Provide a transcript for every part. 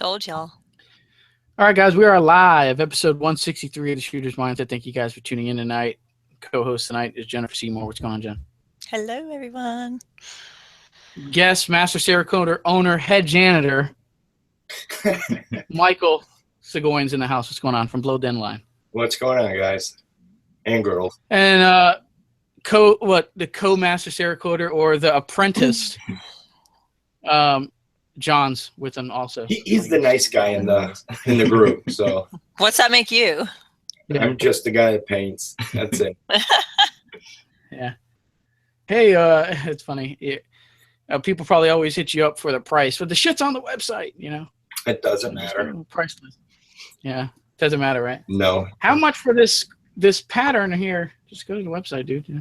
Told y'all. All right, guys, we are live. Episode 163 of the Shooter's Mindset. Thank you guys for tuning in tonight. Co-host tonight is Jennifer Seymour. What's going on, Jen? Hello, everyone. Guest, Master Cerakoter owner, head janitor, Michael Segoyne's in the house. What's going on from BlownDeadline? What's going on, guys and girls? And the co-master Cerakoter or the apprentice, John's with him also. He's the nice guy in the group. So what's that make you? I'm just the guy that paints. That's it. Yeah. Hey, it's funny. People probably always hit you up for the price, but the shit's on the website. You know. It doesn't matter. Priceless. Yeah, doesn't matter, right? No. How much for this pattern here? Just go to the website, dude. Yeah.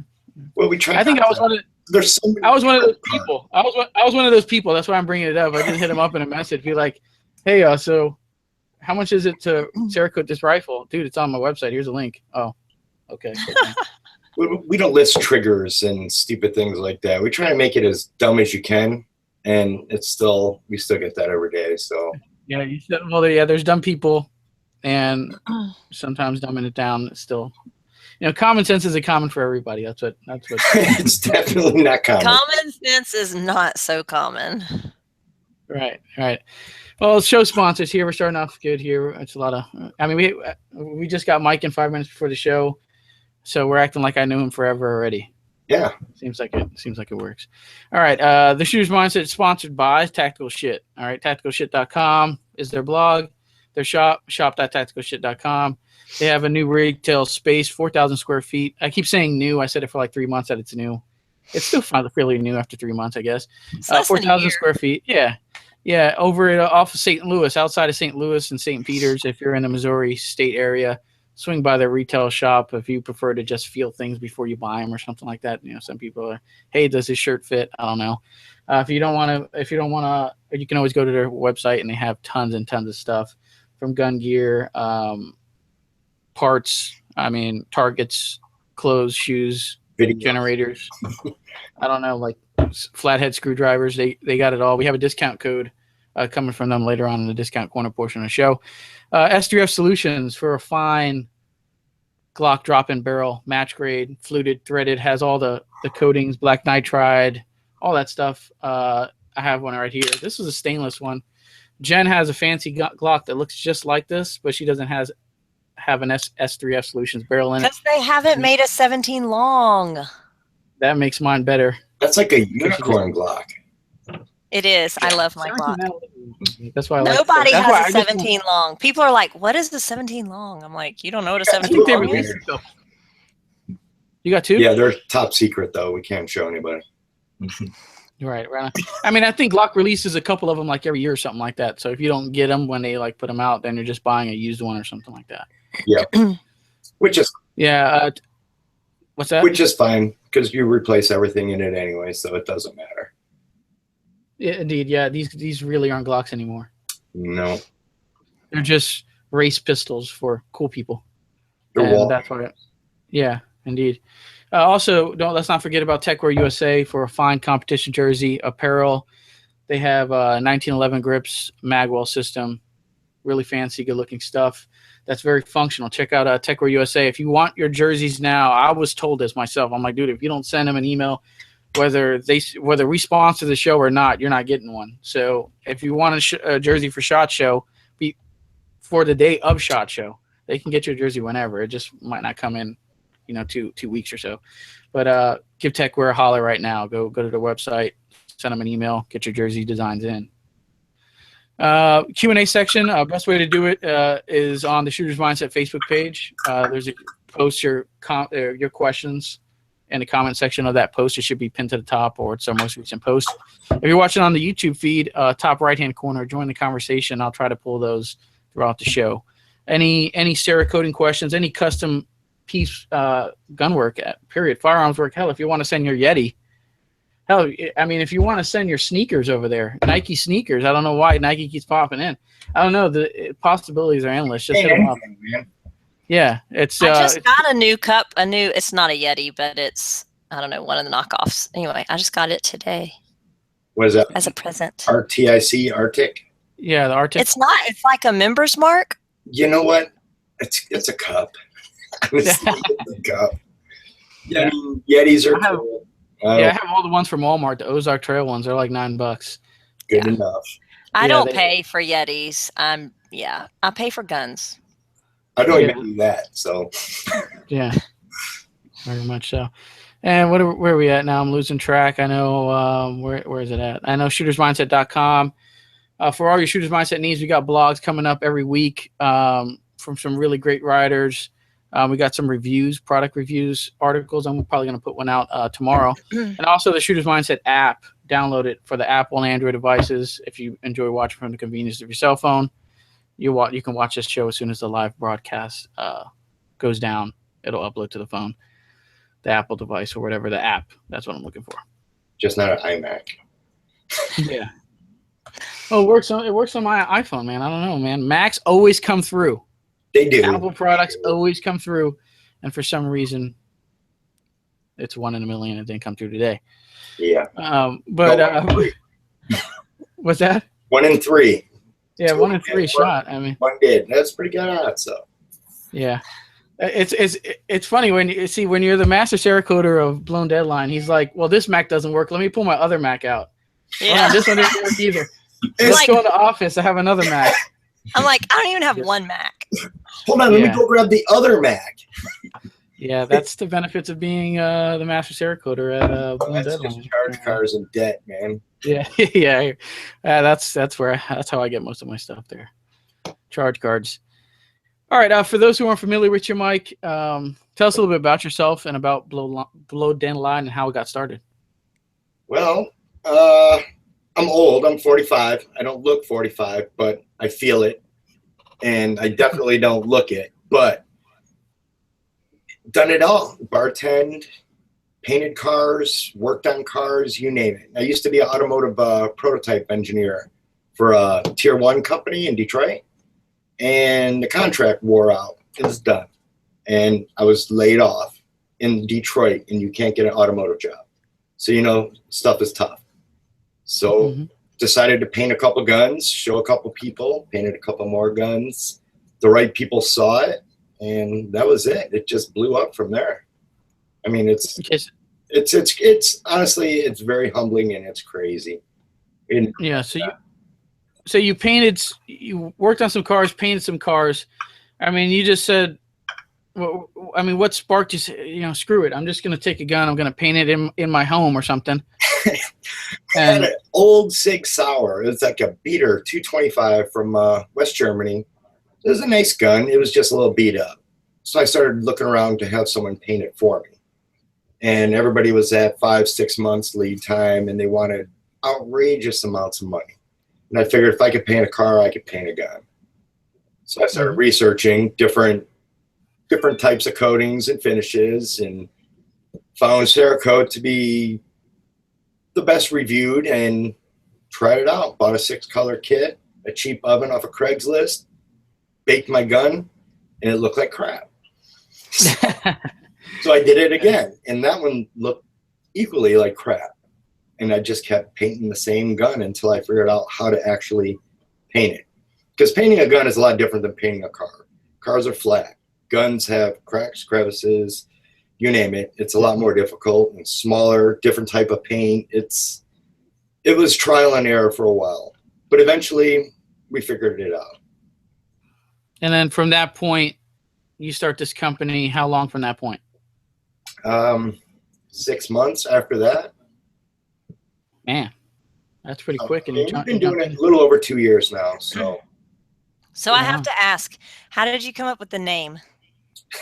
Well, we try. I think I was one of. There's so many. I was one of those people. I was one of those people. That's why I'm bringing it up. I just hit him up in a message, be like, "Hey, so how much is it to Cerakote this rifle, dude? It's on my website. Here's a link." Oh, okay. We don't list triggers and stupid things like that. We try to make it as dumb as you can, and we still get that every day. So yeah, you said, well, yeah, there's dumb people, and sometimes dumbing it down. It's still. You know, common sense isn't common for everybody. That's what. It's definitely not common. Common sense is not so common. Right. Well, show sponsors here. We're starting off good here. It's a lot of. I mean, we just got Mike in 5 minutes before the show, so we're acting like I knew him forever already. Yeah. Seems like it works. All right. The Shooter's Mindset is sponsored by Tactical Shit. All right. TacticalShit.com is their blog. Their shop.tacticalshit.com. They have a new retail space, 4,000 square feet. I keep saying new. I said it for like 3 months that it's new. It's still fairly new after 3 months, I guess. 4,000 square feet. Yeah. Over off of St. Louis, outside of St. Louis and St. Peter's. If you're in the Missouri state area, swing by their retail shop if you prefer to just feel things before you buy them or something like that. You know, some people are, hey, does this shirt fit? I don't know. If you don't want to, you can always go to their website and they have tons and tons of stuff from gun gear, parts, targets, clothes, shoes, generators. I don't know, like flathead screwdrivers. They got it all. We have a discount code coming from them later on in the discount corner portion of the show. S3F Solutions for a fine Glock drop-in barrel, match grade, fluted, threaded, has all the coatings, black nitride, all that stuff. I have one right here. This is a stainless one. Jen has a fancy Glock that looks just like this, but she doesn't have an S3F Solutions barrel in it. Because they haven't made a 17 long. That makes mine better. That's like a unicorn Glock. It is. I love my Glock. That's why Nobody has a 17 long. People are like, what is the 17 long? I'm like, you don't know what a 17 long is? You got two? Yeah, they're top secret, though. We can't show anybody. Right. I mean, I think Glock releases a couple of them like every year or something like that. So if you don't get them when they like put them out, then you're just buying a used one or something like that. Yeah. What's that? Which is fine because you replace everything in it anyway, so it doesn't matter. Yeah, indeed. Yeah, these really aren't Glocks anymore. No. They're just race pistols for cool people. That's why. Yeah, indeed. Also, let's not forget about Techwear USA for a fine competition jersey, apparel. They have 1911 grips, magwell system, really fancy, good-looking stuff. That's very functional. Check out Techwear USA. If you want your jerseys now, I was told this myself. I'm like, dude, if you don't send them an email, whether we sponsor the show or not, you're not getting one. So if you want a jersey for SHOT Show, for the day of SHOT Show, they can get your jersey whenever. It just might not come in, 2 weeks or so. But give Techwear a holler right now. Go to their website, send them an email, get your jersey designs in. Q&A section. Best way to do it is on the Shooter's Mindset Facebook page. There's a post your questions in the comment section of that post. It should be pinned to the top, or it's our most recent post. If you're watching on the YouTube feed, top right-hand corner, join the conversation. I'll try to pull those throughout the show. Any Cerakoting questions, any custom piece gun work, period, firearms work. Hell, if you want to send your Yeti, if you want to send your sneakers over there, Nike sneakers, I don't know why Nike keeps popping in. I don't know. The possibilities are endless. Just hit them up. Yeah, it's. I just got a new cup. It's not a Yeti, but it's, I don't know, one of the knockoffs. Anyway, I just got it today. What is that? As a present. RTIC, Arctic? Yeah, the Arctic. It's not. It's like a member's mark. You know what? It's a cup. Honestly, it's a cup. Yeah, I mean, Yetis are cool. I have all the ones from Walmart. The Ozark Trail ones. They're like $9. Good enough. I don't pay for Yetis. I pay for guns. I don't even do that. So. Yeah, very much so. And where are we at now? I'm losing track. I know where is it at? I know shootersmindset.com. For all your Shooters Mindset needs, we got blogs coming up every week from some really great writers. We got some reviews, product reviews, articles. I'm probably going to put one out tomorrow. And also the Shooters Mindset app. Download it for the Apple and Android devices. If you enjoy watching from the convenience of your cell phone, you can watch this show as soon as the live broadcast goes down. It'll upload to the phone, the Apple device, or whatever the app. That's what I'm looking for. Just not an iMac. Yeah. Oh, it works on my iPhone, man. I don't know, man. Macs always come through. They do. Apple products always come through, and for some reason, it's 1 in a million. It didn't come through today. Yeah. What's that? 1 in 3. Yeah, 1 in 3 shot. I mean, one did. That's pretty good odds. So. Yeah. It's funny when you're the master Cerakoder of Blown Deadline. He's like, well, this Mac doesn't work. Let me pull my other Mac out. Yeah. Oh, this one doesn't work either. Let's go in the office. I have another Mac. I'm like, I don't even have one Mac. Hold on, let me go grab the other Mac. Yeah, that's the benefits of being the master Cerakoder at Blown Deadline. Charge cars in debt, man. Yeah, yeah. That's how I get most of my stuff there. Charge cards. All right. For those who aren't familiar with you, Mike, tell us a little bit about yourself and about BlownDeadline and how it got started. Well, I'm old. I'm 45. I don't look 45, but I feel it, and I definitely don't look it. But done it all: bartend, painted cars, worked on cars, you name it. I used to be an automotive prototype engineer for a tier 1 company in Detroit, and the contract wore out. It was done, and I was laid off in Detroit, and you can't get an automotive job. So stuff is tough. So decided to paint a couple guns, show a couple people, painted a couple more guns. The right people saw it, and that was it. It just blew up from there. I mean, it's honestly, it's very humbling and it's crazy. So you worked on some cars, painted some cars. I mean, you just said, well, I mean, what sparked you? Screw it. I'm just going to take a gun. I'm going to paint it in my home or something. I had an old Sig Sauer. It was like a beater 225 from West Germany. It was a nice gun. It was just a little beat up. So I started looking around to have someone paint it for me. And everybody was at 5-6 months lead time, and they wanted outrageous amounts of money. And I figured if I could paint a car, I could paint a gun. So I started researching different types of coatings and finishes, and found Cerakote to be the best reviewed, and tried it out. Bought a 6-color kit, a cheap oven off of Craigslist, baked my gun, and it looked like crap. So I did it again, and that one looked equally like crap. And I just kept painting the same gun until I figured out how to actually paint it. Because painting a gun is a lot different than painting a car. Cars are flat. Guns have cracks, crevices, you name it. It's a lot more difficult and smaller, different type of paint. It was trial and error for a while, but eventually we figured it out. And then from that point, you start this company. How long from that point? 6 months after that. Man, that's pretty quick. And we've been doing it a little over 2 years now. So I have to ask, how did you come up with the name?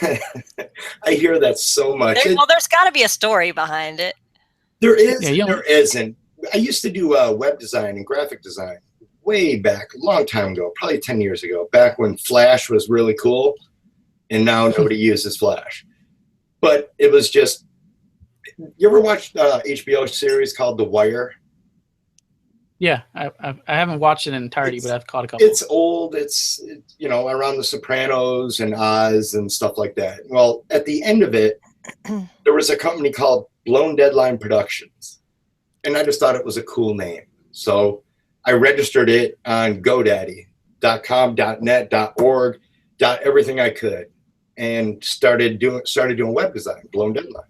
I hear that so much. There's got to be a story behind it. There is. There isn't. I used to do web design and graphic design way back, a long time ago, probably 10 years ago, back when Flash was really cool, and now nobody uses Flash. But it was just, you ever watched HBO series called The Wire? Yeah, I haven't watched it in entirety, but I've caught a couple. It's old. It's around The Sopranos and Oz and stuff like that. Well, at the end of it, there was a company called BlownDeadline Productions, and I just thought it was a cool name. So I registered it on GoDaddy.com, .net, .org, everything I could, and started doing web design, BlownDeadline.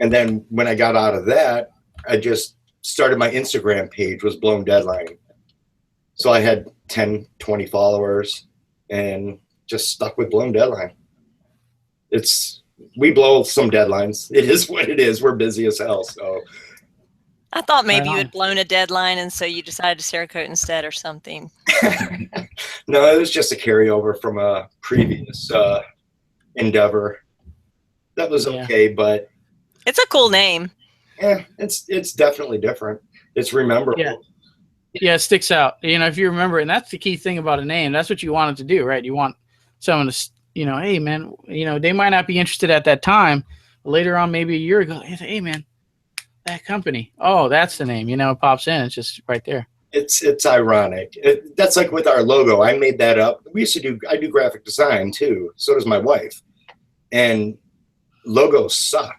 And then when I got out of that, I just started my Instagram page was BlownDeadline. So I had 10, 20 followers and just stuck with BlownDeadline. We blow some deadlines. It is what it is. We're busy as hell. So I thought maybe you had blown a deadline and so you decided to Cerakote instead or something. No, it was just a carryover from a previous endeavor. That was okay, but it's a cool name. Yeah, it's definitely different. It's rememberable. Yeah, it sticks out. You know, if you remember, and that's the key thing about a name. That's what you want it to do, right? You want someone to, you know, hey man, you know, they might not be interested at that time. But later on, maybe a year ago, hey man, that company. Oh, that's the name. You know, it pops in. It's just right there. It's ironic. That's like with our logo. I made that up. I do graphic design too. So does my wife. And logos suck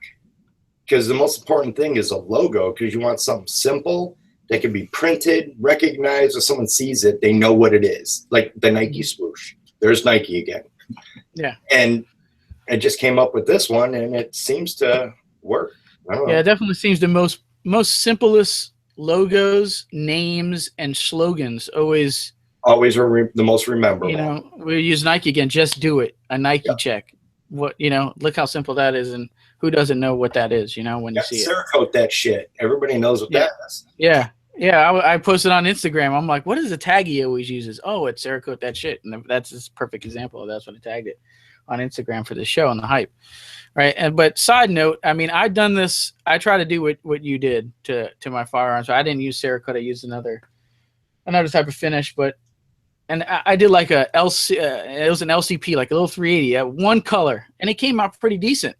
because the most important thing is a logo because you want something simple that can be printed, recognized. If someone sees it, they know what it is. Like the Nike swoosh. There's Nike again. Yeah. And I just came up with this one, and it seems to work. I don't know. Yeah, it definitely seems the most simplest logos, names, and slogans always are the most rememberable. You know, we use Nike again. Just do it. A Nike check. What, you know? Look how simple that is, and who doesn't know what that is? You know, when you see it. Cerakote that shit. Everybody knows what that is. Yeah. Yeah, I posted on Instagram. I'm like, what is the tag he always uses? Oh, it's Cerakote that shit. And that's a perfect example of that's when I tagged it on Instagram for the show and the hype. Right. But side note, I mean, I've done this. I try to do what you did to my firearms. So I didn't use Cerakote. I used another type of finish. And I did like a LC. It was an LCP, like a little 380, one color, and it came out pretty decent.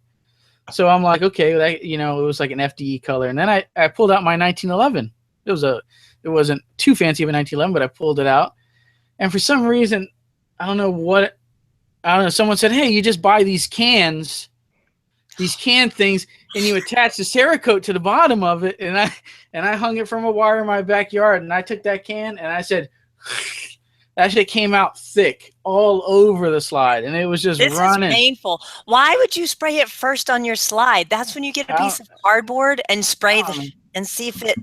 So I'm like, okay, that, you know, it was like an FDE color. And then I pulled out my 1911. It wasn't too fancy of a 1911, but I pulled it out. And for some reason, I don't know, someone said, hey, you just buy these can things, and you attach the Cerakote to the bottom of it. And I hung it from a wire in my backyard, and I took that can and I said, that shit came out thick all over the slide, and it was just running. This is painful. Why would you spray it first on your slide? That's when you get a piece of cardboard and spray and see if it.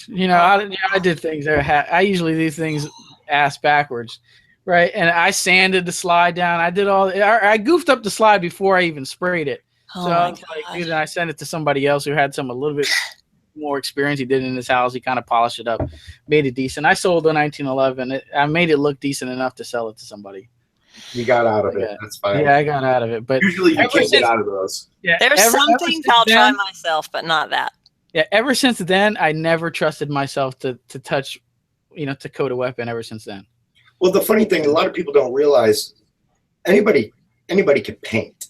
You know, I did things. I usually do things ass backwards, right? And I sanded the slide down. I goofed up the slide before I even sprayed it. Oh, so I was like, dude, and I sent it to somebody else who had a little bit more experience. He did it in his house. He kind of polished it up, made it decent. I sold the 1911. I made it look decent enough to sell it to somebody. You got out of it. That's fine. Yeah, I got out of it. But usually you can't get out of those. Yeah, there's some things I'll try myself, but not that. Yeah, ever since then, I never trusted myself to touch, you know, to coat a weapon. Ever since then. Well, the funny thing, a lot of people don't realize, anybody can paint.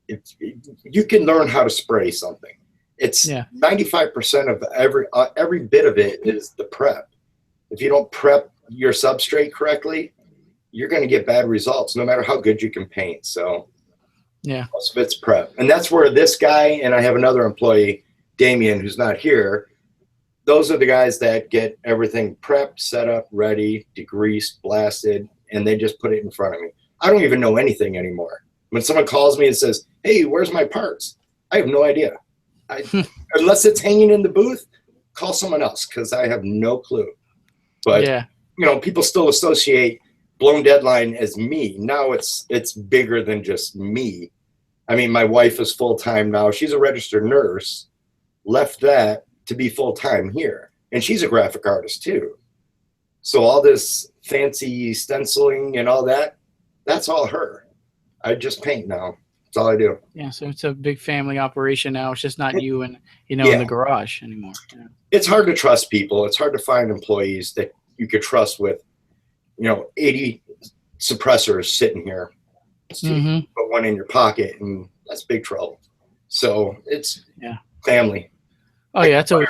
You can learn how to spray something. It's 95% of every bit of it is the prep. If you don't prep your substrate correctly, you're going to get bad results, no matter how good you can paint. So, yeah, most of it's prep, and that's where this guy and I have another employee, Damien, who's not here. Those are the guys that get everything prepped, set up, ready, degreased, blasted, and they just put it in front of me. I don't even know anything anymore. When someone calls me and says, "Hey, where's my parts?" I have no idea. Unless it's hanging in the booth, call someone else because I have no clue. But you know, people still associate BlownDeadline as me. Now it's bigger than just me. I mean, my wife is full-time now. She's a registered nurse, left that to be full-time here. And she's a graphic artist too. So all this fancy stenciling and all that, that's all her. I just paint now. That's all I do. Yeah, so it's a big family operation now. It's just not you and, you know, in the garage anymore. Yeah. It's hard to trust people. It's hard to find employees that you could trust with, you know, 80 suppressors sitting here. Put one in your pocket, and that's big trouble. So it's family. Oh yeah, it's always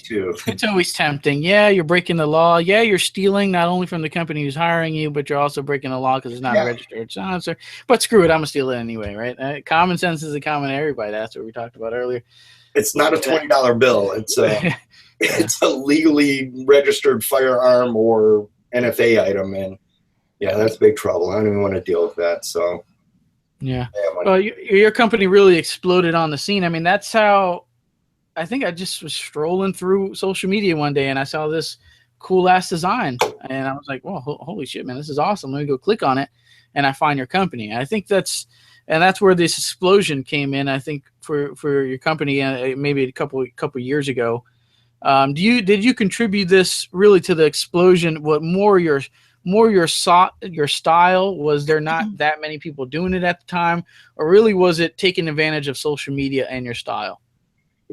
too. It's always tempting. Yeah, you're breaking the law. Yeah, you're stealing not only from the company who's hiring you, but you're also breaking the law because it's not registered. But screw it, I'm gonna steal it anyway, right? Common sense is a common to everybody. That's what we talked about earlier. It's not a $20 bill. It's a legally registered firearm or NFA item, and yeah, that's big trouble. I don't even want to deal with that. So yeah. Well, your company really exploded on the scene. I mean, that's how. I think I just was strolling through social media one day and I saw this cool ass design, and I was like, "Well, holy shit, man, this is awesome!" Let me go click on it, and I find your company. I think that's where this explosion came in. I think for your company, maybe a couple years ago. Did you contribute this really to the explosion? What more your style? Was there not that many people doing it at the time, or really was it taking advantage of social media and your style?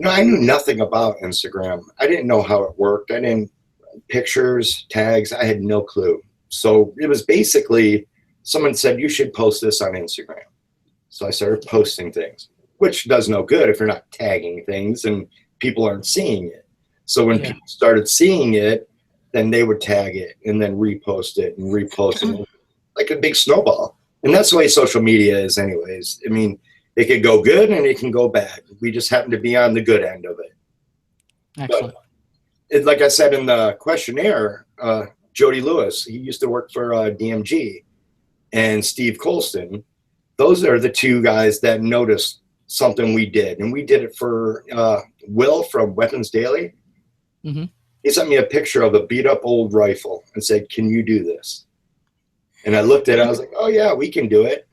I knew nothing about Instagram. I didn't know how it worked. I didn't pictures, tags. I had no clue. So it was basically someone said, you should post this on Instagram. So I started posting things, which does no good if you're not tagging things and people aren't seeing it. So when people started seeing it, then they would tag it and then repost it and repost it like a big snowball. And that's the way social media is anyways. I mean, it could go good and it can go bad. We just happen to be on the good end of it. Excellent. But like I said in the questionnaire, Jody Lewis, he used to work for DMG, and Steve Colston. Those are the two guys that noticed something we did. And we did it for Will from Weapons Daily. Mm-hmm. He sent me a picture of a beat up old rifle and said, can you do this? And I looked at it. I was like, oh, yeah, we can do it.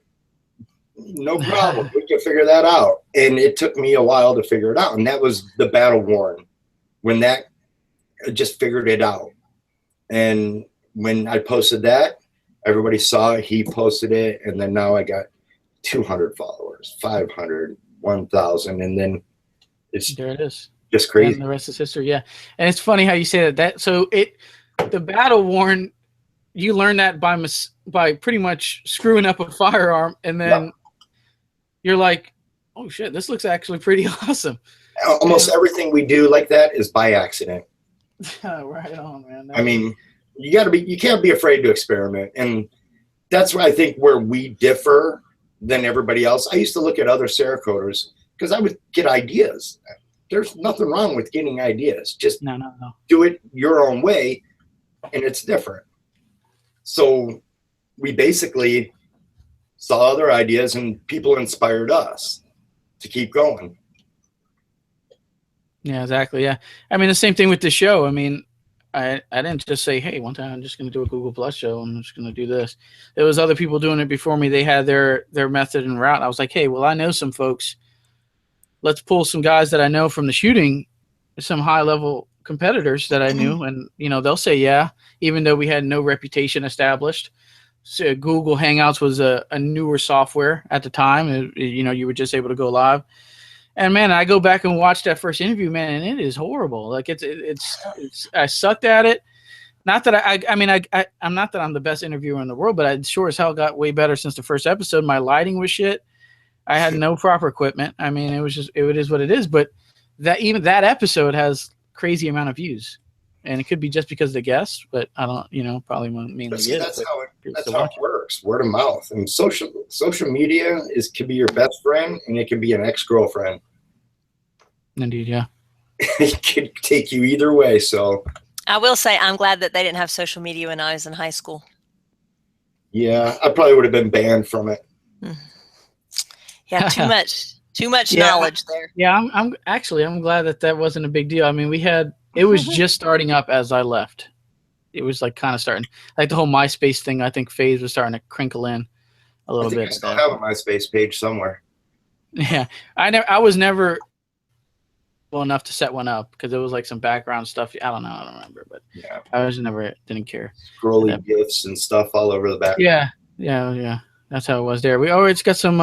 No problem. We can figure that out. And it took me a while to figure it out. And that was the battle worn. When that, I just figured it out. And when I posted that, everybody saw it. He posted it. And then now I got 200 followers, 500, 1,000. And then there it is. Just crazy. And the rest is history. Yeah. And it's funny how you say that. So the battle worn, you learn that by pretty much screwing up a firearm, and then you're like, oh shit, this looks actually pretty awesome. Almost everything we do like that is by accident. Right on, man. I mean, you can't be afraid to experiment. And that's where I think where we differ than everybody else. I used to look at other Cerakoders because I would get ideas. There's nothing wrong with getting ideas. Just no. do it your own way, and it's different. So we basically saw other ideas, and people inspired us to keep going. Yeah, exactly. Yeah. I mean, the same thing with the show. I mean, I didn't just say, hey, one time I'm just going to do a Google Plus show. I'm just going to do this. There was other people doing it before me. They had their method and route. I was like, hey, well, I know some folks. Let's pull some guys that I know from the shooting, some high-level competitors that I knew. And, they'll say, yeah, even though we had no reputation established. So Google Hangouts was a newer software at the time. You were just able to go live. And man, I go back and watch that first interview, man, and it is horrible. Like it's I sucked at it. Not that I'm not that I'm the best interviewer in the world, but I sure as hell got way better since the first episode. My lighting was shit. I had no proper equipment. I mean, it is what it is. But even that episode has crazy amount of views, and it could be just because of the guests, but I don't, probably mainly. That's how it works. Word of mouth, and social media can be your best friend, and it can be an ex-girlfriend. Indeed, yeah. It could take you either way. So I will say I'm glad that they didn't have social media when I was in high school. Yeah, I probably would have been banned from it. Yeah, too much knowledge there. Yeah, I'm glad that wasn't a big deal. I mean, it was just starting up as I left. It was like kind of starting, like the whole MySpace thing. I think phase was starting to crinkle in a little bit. I still have a MySpace page somewhere. Yeah, I was never well enough to set one up because it was like some background stuff. I don't remember, but yeah, I didn't care. Scrolling GIFs and stuff all over the background. Yeah. That's how it was there. We already got some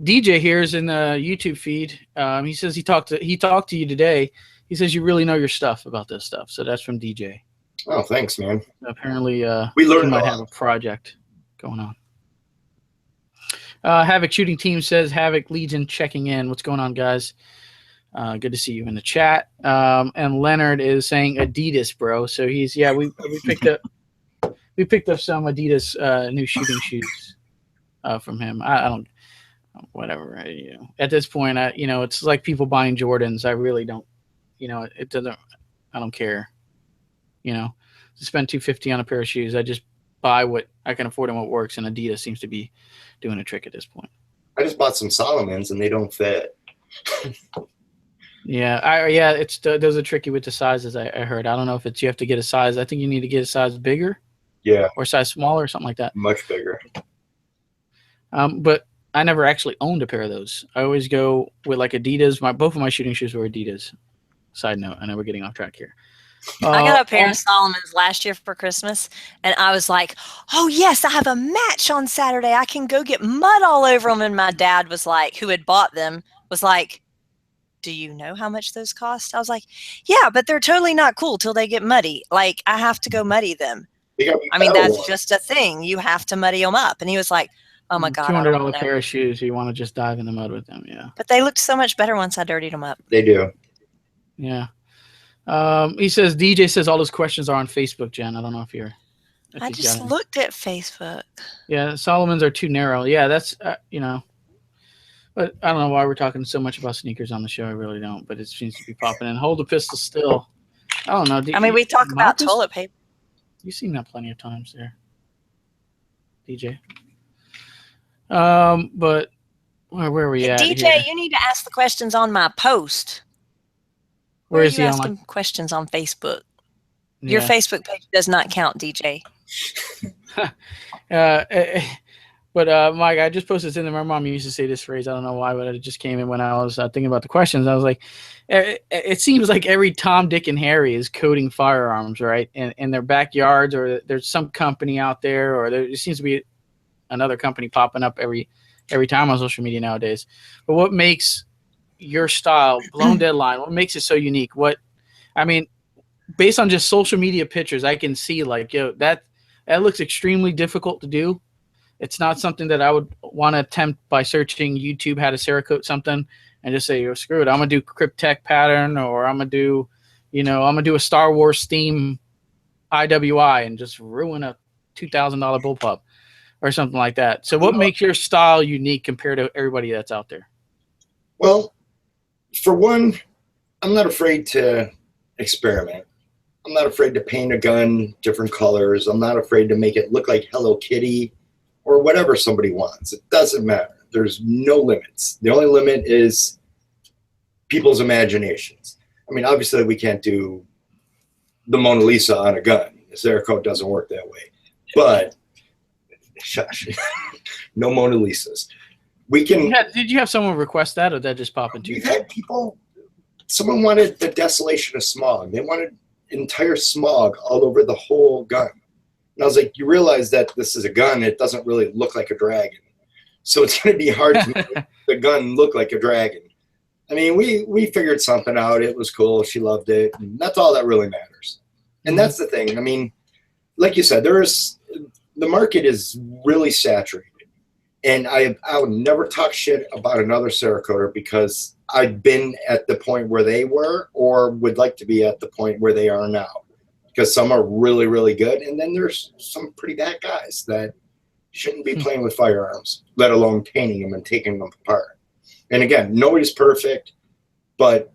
DJ here's in the YouTube feed. He says he talked to you today. He says you really know your stuff about this stuff. So that's from DJ. Oh, thanks, man. Apparently, we learned might have a project going on. Havoc Shooting Team says Havoc Legion checking in. What's going on, guys? Good to see you in the chat. And Leonard is saying Adidas, bro. So we picked up some Adidas new shooting shoes from him. I whatever. At this point, it's like people buying Jordans. I really don't, it doesn't. I don't care. To spend $250 on a pair of shoes, I just buy what I can afford and what works. And Adidas seems to be doing a trick at this point. I just bought some Solomons and they don't fit. Yeah, those are tricky with the sizes. I heard. I don't know if you have to get a size. I think you need to get a size bigger. Yeah. Or size smaller or something like that. Much bigger. But I never actually owned a pair of those. I always go with like Adidas. Both of my shooting shoes were Adidas. Side note, I know we're getting off track here. I got a pair of Solomon's last year for Christmas, and I was like, oh, yes, I have a match on Saturday. I can go get mud all over them. And my dad was like, who had bought them, was like, do you know how much those cost? I was like, yeah, but they're totally not cool till they get muddy. Like, I have to go muddy them. I mean, that's just a thing. You have to muddy them up. And he was like, oh, my God. $200 pair of shoes. You want to just dive in the mud with them, yeah. But they looked so much better once I dirtied them up. They do. Yeah. He says, DJ says all those questions are on Facebook, Jen. I don't know if you're. I just looked at Facebook. Yeah, Solomons are too narrow. Yeah, that's, But I don't know why we're talking so much about sneakers on the show. I really don't. But it seems to be popping in. Hold the pistol still. I don't know. We talk about toilet paper. You've seen that plenty of times there, DJ. But where are we at? DJ, here? You need to ask the questions on my post. Where is he asking questions on Facebook? Yeah. Your Facebook page does not count, DJ. But Mike, I just posted this in there. My mom used to say this phrase. I don't know why, but it just came in when I was thinking about the questions. I was like, it seems like every Tom, Dick, and Harry is coding firearms, right? In their backyards, or there's some company out there, or there seems to be another company popping up every time on social media nowadays. But what makes your style, BlownDeadline, what makes it so unique? Based on just social media pictures, I can see that looks extremely difficult to do. It's not something that I would want to attempt by searching YouTube how to Cerakote something and just say, screw it, I'm gonna do Cryptech pattern, or I'm gonna do a Star Wars theme IWI and just ruin a $2,000 bullpup or something like that. So what makes your style unique compared to everybody that's out there? Well, for one, I'm not afraid to experiment. I'm not afraid to paint a gun different colors. I'm not afraid to make it look like Hello Kitty or whatever somebody wants. It doesn't matter. There's no limits. The only limit is people's imaginations. Obviously we can't do the Mona Lisa on a gun. The Cerakote doesn't work that way. But shush, no Mona Lisas. We can. Did you have someone request that, or that just pop into? We've had people. Someone wanted the desolation of smog. They wanted entire smog all over the whole gun. And I was like, you realize that this is a gun. It doesn't really look like a dragon. So it's going to be hard to make the gun look like a dragon. We figured something out. It was cool. She loved it. And that's all that really matters. And that's the thing. Like you said, the market is really saturated. And I would never talk shit about another Cerakoter because I've been at the point where they were, or would like to be at the point where they are now. Because some are really, really good. And then there's some pretty bad guys that shouldn't be playing with firearms, let alone painting them and taking them apart. And again, nobody's perfect, but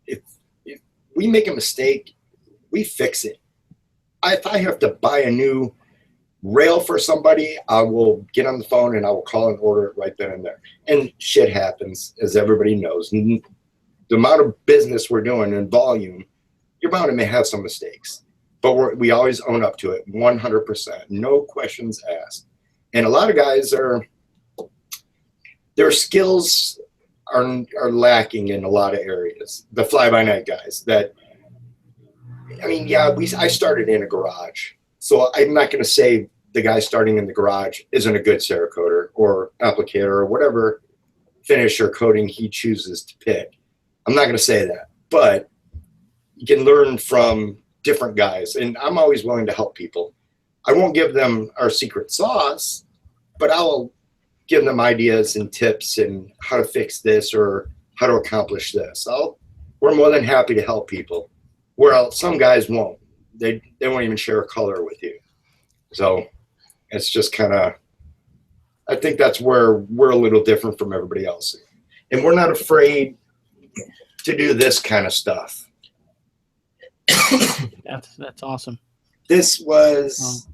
if we make a mistake, we fix it. If I have to buy a new rail for somebody, I will get on the phone and I will call and order it right then and there. And shit happens, as everybody knows. And the amount of business we're doing in volume, you're bound to have some mistakes. But we always own up to it, 100%. No questions asked. And a lot of guys their skills are lacking in a lot of areas. The fly-by-night guys I started in a garage. So I'm not going to say the guy starting in the garage isn't a good Cerakoter or applicator or whatever finish or coating he chooses to pick. I'm not going to say that. But you can learn from different guys. And I'm always willing to help people. I won't give them our secret sauce, but I'll give them ideas and tips and how to fix this or how to accomplish this. We're more than happy to help people. Where some guys won't. They won't even share a color with you. So it's just kind of I think that's where we're a little different from everybody else. And we're not afraid to do this kind of stuff. That's awesome. This was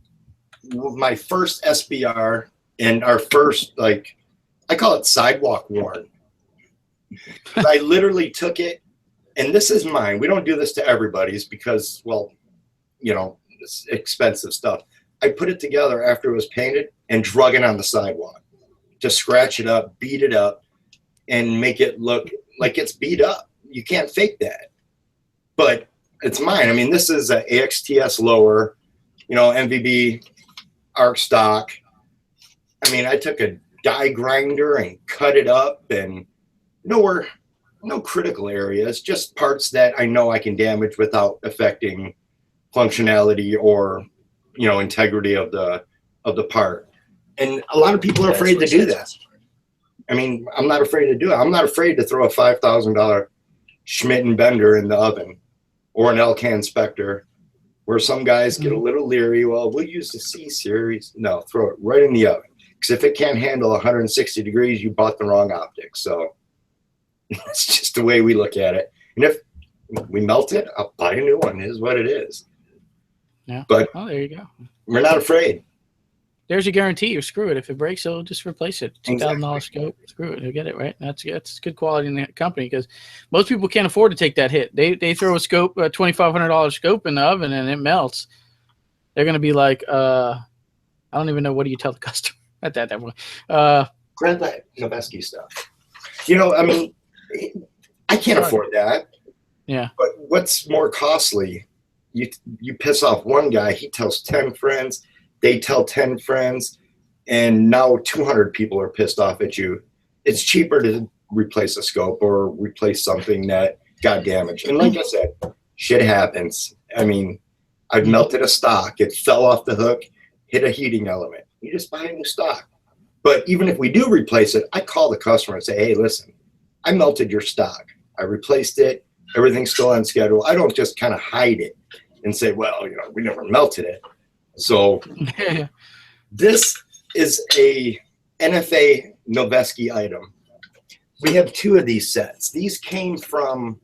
my first SBR and our first, like, I call it sidewalk worn. I literally took it, and this is mine. We don't do this to everybody's because, well, you know, it's expensive stuff. I put it together after it was painted and drug it on the sidewalk to scratch it up, beat it up, and make it look like it's beat up. You can't fake that. But it's mine. I mean, this is an AXTS lower, you know, MVB arc stock. I mean, I took a die grinder and cut it up, and no critical areas, just parts that I know I can damage without affecting functionality or, you know, integrity of the part. And a lot of people are afraid to do that. I mean, I'm not afraid to do it. I'm not afraid to throw a $5,000 Schmidt and Bender in the oven or an Elcan Spectre, where some guys get a little leery. Well, we'll use the C series. No, throw it right in the oven. Because if it can't handle 160 degrees, you bought the wrong optic. So it's just the way we look at it. And if we melt it, I'll buy a new one. It is what it is. Yeah. But there you go. We're not afraid. There's your guarantee. You screw it. If it breaks, they'll just replace it. $2,000 scope. Screw it. You'll get it, right? That's good quality in the company, because most people can't afford to take that hit. They throw a scope, a $2,500 scope in the oven, and it melts. They're going to be like, I don't even know. What do you tell the customer at that point? Grab that Noveski stuff. You know, I mean, I can't afford that. Yeah. But what's more costly? You piss off one guy, he tells 10 friends, they tell 10 friends, and now 200 people are pissed off at you. It's cheaper to replace a scope or replace something that got damaged. And like I said, shit happens. I mean, I've melted a stock. It fell off the hook, hit a heating element. You just buy a new stock. But even if we do replace it, I call the customer and say, hey, listen, I melted your stock. I replaced it. Everything's still on schedule. I don't just kind of hide it and say, well, you know, we never melted it. So this is a NFA Noveski item. We have 2 of these sets. These came from,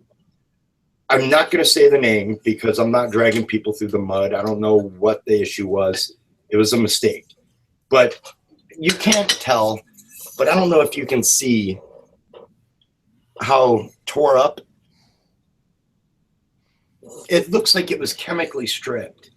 I'm not going to say the name because I'm not dragging people through the mud. I don't know what the issue was. It was a mistake. But you can't tell, but I don't know if you can see how tore up. It looks like it was chemically stripped,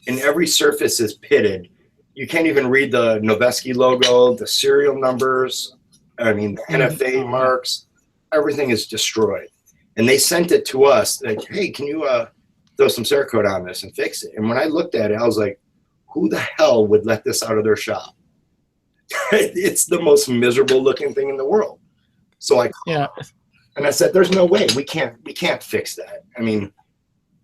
and every surface is pitted. You can't even read the Noveski logo, the serial numbers, I mean, the NFA marks. Everything is destroyed. And they sent it to us like, hey, can you throw some Cerakote on this and fix it? And when I looked at it, I was like, who the hell would let this out of their shop? It's the most miserable looking thing in the world. So I called, and I said, there's no way. We can't fix that. I mean,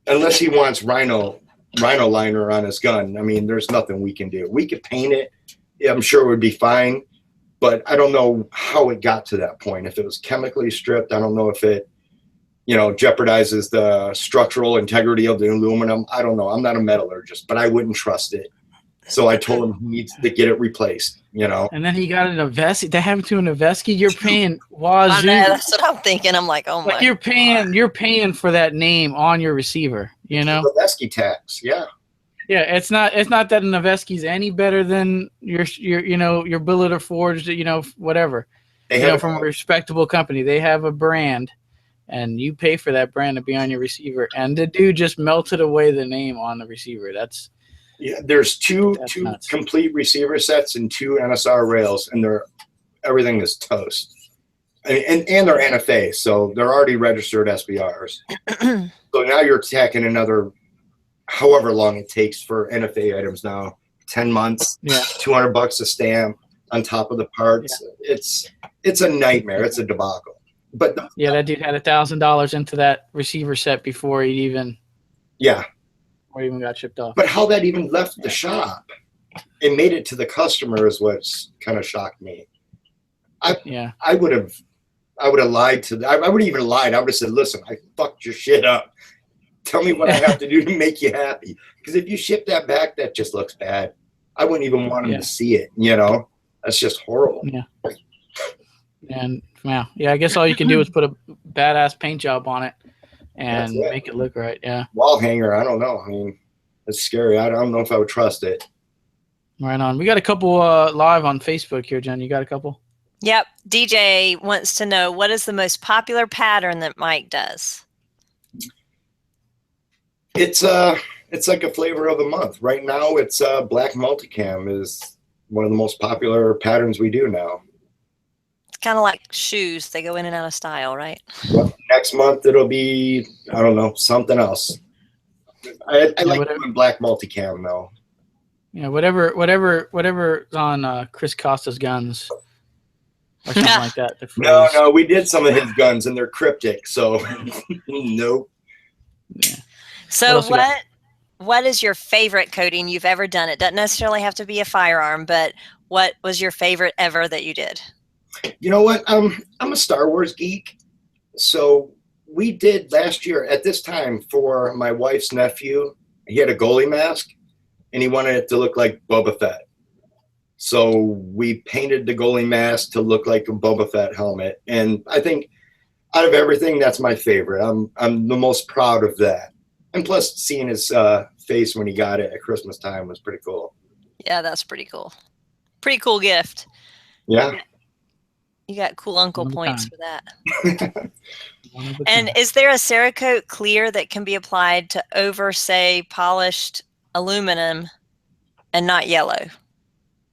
unless he wants rhino liner on his gun, I mean, there's nothing we can do. We could paint it. Yeah, I'm sure it would be fine, but I don't know how it got to that point. If it was chemically stripped, I don't know if it, you know, jeopardizes the structural integrity of the aluminum. I don't know. I'm not a metallurgist, but I wouldn't trust it. So I told him he needs to get it replaced, you know. And then he got a Noveski. They have it to a Noveski. You're paying wazoo. That's what I'm thinking. I'm like, oh my. Like you're paying for that name on your receiver, you know. Noveski tax, yeah. Yeah, it's not that a Noveski's any better than your you know, your Billet or Forged, you know, whatever. They have from a respectable company. They have a brand, and you pay for that brand to be on your receiver. And the dude just melted away the name on the receiver. That's there's two nuts. complete receiver sets and 2 NSR rails, and everything is toast. And they're NFA, so they're already registered SBRs. So now you're tacking another however long it takes for NFA items now, 10 months, $200 a stamp on top of the parts. Yeah. It's a nightmare. It's a debacle. But that dude had $1,000 into that receiver set before he even got shipped off. But how that even left the shop and made it to the customer is what's kind of shocked me. I would have lied to them. I would have even lied. I would have said, listen, I fucked your shit up. Tell me what I have to do to make you happy. Because if you ship that back, that just looks bad. I wouldn't even want them to see it, you know? That's just horrible. Yeah. And yeah, I guess all you can do is put a badass paint job on it and make it look right. Yeah. Wall hanger, I don't know. I mean, it's scary. I don't know if I would trust it. Right on. We got a couple live on Facebook here, Jen. You got a couple? Yep. DJ wants to know, what is the most popular pattern that Mike does? It's like a flavor of the month. Right now, it's black multicam is one of the most popular patterns we do now. It's kind of like shoes. They go in and out of style, right? Well, next month, it'll be, I don't know, something else. I like doing black multicam, though. Yeah, whatever's on Chris Costa's guns or something like that. No, we did some of his guns, and they're cryptic, so nope. Yeah. So what is your favorite coating you've ever done? It doesn't necessarily have to be a firearm, but what was your favorite ever that you did? You know what? I'm a Star Wars geek. So we did last year at this time for my wife's nephew. He had a goalie mask, and he wanted it to look like Boba Fett. So we painted the goalie mask to look like a Boba Fett helmet. And I think out of everything, that's my favorite. I'm the most proud of that. And plus, seeing his face when he got it at Christmas time was pretty cool. Yeah, that's pretty cool. Pretty cool gift. Yeah. You got cool uncle points for that. And is there a Cerakote clear that can be applied to over, say, polished aluminum and not yellow?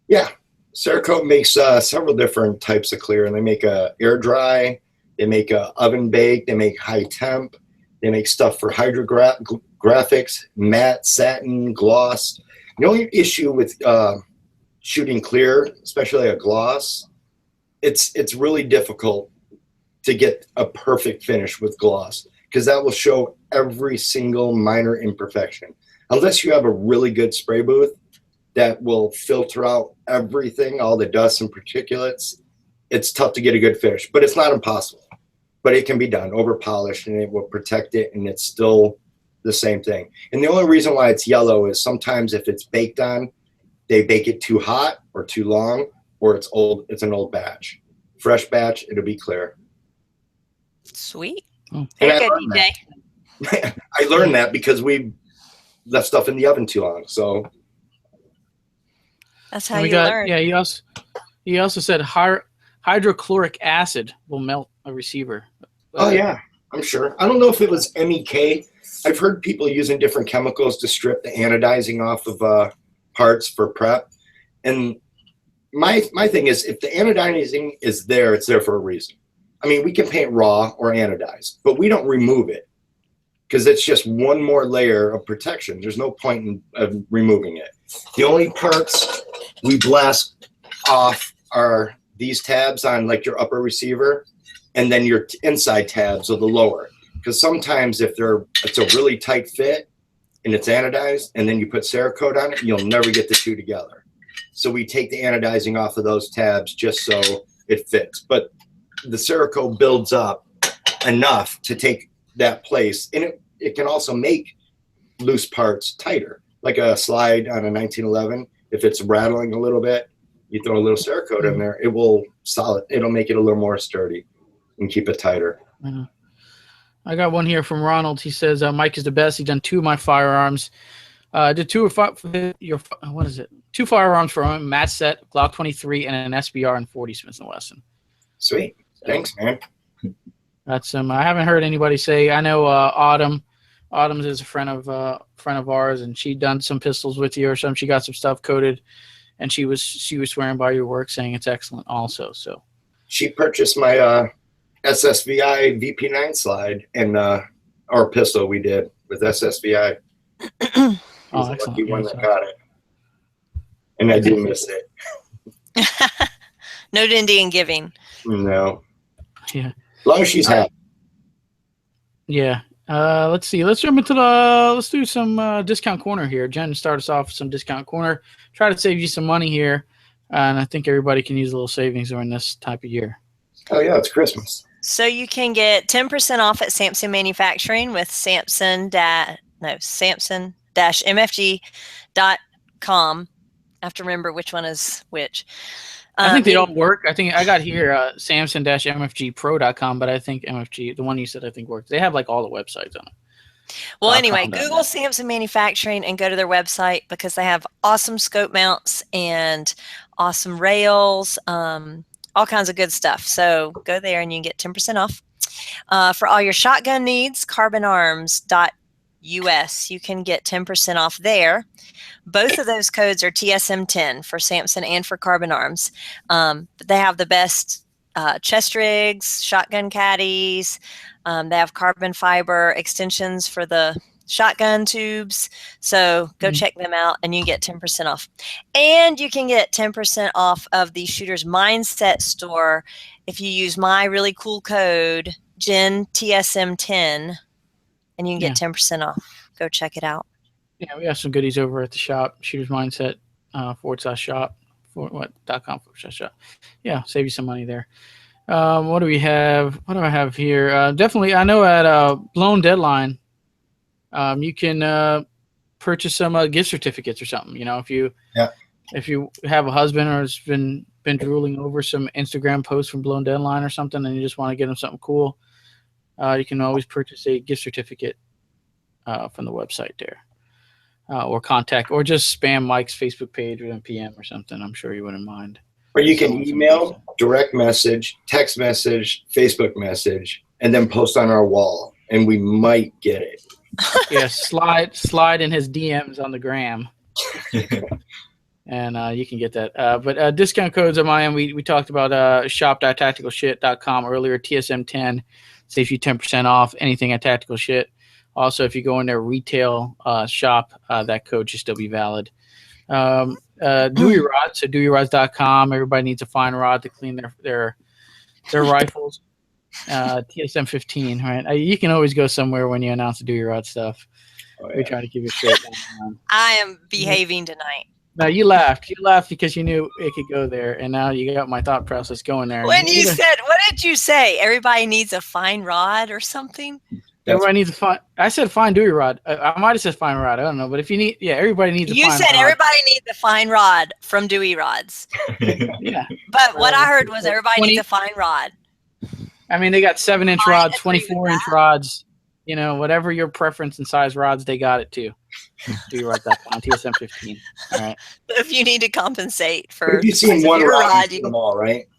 Yeah. Cerakote makes several different types of clear, and they make air dry, they make oven bake, they make high temp. They make stuff for hydrographics, matte, satin, gloss. The only issue with shooting clear, especially a gloss, it's really difficult to get a perfect finish with gloss because that will show every single minor imperfection. Unless you have a really good spray booth that will filter out everything, all the dust and particulates, it's tough to get a good finish, but it's not impossible. But it can be done over polished, and it will protect it, and it's still the same thing. And the only reason why it's yellow is sometimes if it's baked on, they bake it too hot or too long, or it's old. It's an old batch. Fresh batch, it'll be clear. Sweet. And I learned that because we left stuff in the oven too long. So that's how you learn. Yeah, he also said hydrochloric acid will melt a receiver. Oh yeah, I'm sure. I don't know if it was MEK. I've heard people using different chemicals to strip the anodizing off of parts for prep. And my thing is, if the anodizing is there, it's there for a reason. I mean, we can paint raw or anodize, but we don't remove it because it's just one more layer of protection. There's no point in removing it. The only parts we blast off are these tabs on like your upper receiver, and then your inside tabs of the lower. Because sometimes if it's a really tight fit and it's anodized, and then you put Cerakote on it, you'll never get the two together. So we take the anodizing off of those tabs just so it fits. But the Cerakote builds up enough to take that place, and it can also make loose parts tighter. Like a slide on a 1911, if it's rattling a little bit, you throw a little Cerakote in there, it'll make it a little more sturdy and keep it tighter. I got one here from Ronald. He says, Mike is the best. He's done two of my firearms. Did two firearms for him, match set, Glock 23, and an SBR and 40 Smith & Wesson. Sweet. Thanks, man. That's I haven't heard anybody say. I know Autumn. Autumn is a friend of ours, and she'd done some pistols with you or something. She got some stuff coated, and she was swearing by your work, saying it's excellent also. So she purchased my SSVI VP9 slide and our pistol we did with SSVI. Oh, excellent. Lucky one that got it. And I do miss it. No Indian giving. No. Yeah. As long as she's happy. Yeah. Let's see. Let's jump into let's do some discount corner here. Jen, start us off with some discount corner. Try to save you some money here. And I think everybody can use a little savings during this type of year. Oh yeah, it's Christmas. So you can get 10% off at Samson Manufacturing with Samson-MFG.com. I have to remember which one is which. I think they all work. I think I got here Samson-mfgpro.com, but I think MFG, the one you said, I think works. They have like all the websites on it. Well, anyway, Google Samson Manufacturing and go to their website because they have awesome scope mounts and awesome rails, all kinds of good stuff. So go there and you can get 10% off. For all your shotgun needs, carbonarms.us. You can get 10% off there. Both of those codes are TSM10 for Samson and for Carbon Arms. They have the best chest rigs, shotgun caddies. They have carbon fiber extensions for the shotgun tubes. So go check them out and you get 10% off. And you can get 10% off of the Shooter's Mindset store if you use my really cool code, GenTSM10, and you can get 10% off. Go check it out. Yeah, we have some goodies over at the shop, Shooter's Mindset /shop, .com/shop. Yeah, save you some money there. What do we have? What do I have here? Definitely, I know at BlownDeadline, you can purchase some gift certificates or something. You know, if you have a husband or has been drooling over some Instagram posts from BlownDeadline or something, and you just want to get them something cool, you can always purchase a gift certificate from the website there. Or contact, or just spam Mike's Facebook page with a PM or something. I'm sure you wouldn't mind. Or you can email, direct message, text message, Facebook message, and then post on our wall, and we might get it. Yeah, slide in his DMs on the gram, and you can get that. But discount codes on my end, we talked about shop.tacticalshit.com earlier. TSM10 saves you 10% off anything at Tactical Shit. Also, if you go in their retail shop, that code should still be valid. Dewey rods, so DeweyRods.com. Everybody needs a fine rod to clean their rifles. TSM15, right? You can always go somewhere when you announce the Dewey rod stuff. Oh, yeah. We try to keep it straight. I am behaving tonight. No, you laughed. You laughed because you knew it could go there, and now you got my thought process going there. When you said, what did you say? Everybody needs a fine rod or something? Everybody needs a fine. I said fine Dewey rod. I might have said fine rod. I don't know, but if you need, everybody needs a fine rod. You said everybody needs a fine rod from Dewey rods. Yeah. But what I heard was everybody needs a fine rod. I mean, they got 7-inch rods, 24-inch rods. You know, whatever your preference and size rods, they got it too. DeweyRods.com, TSM15. All right. If you need to compensate for, if you see one rod, you them all, right?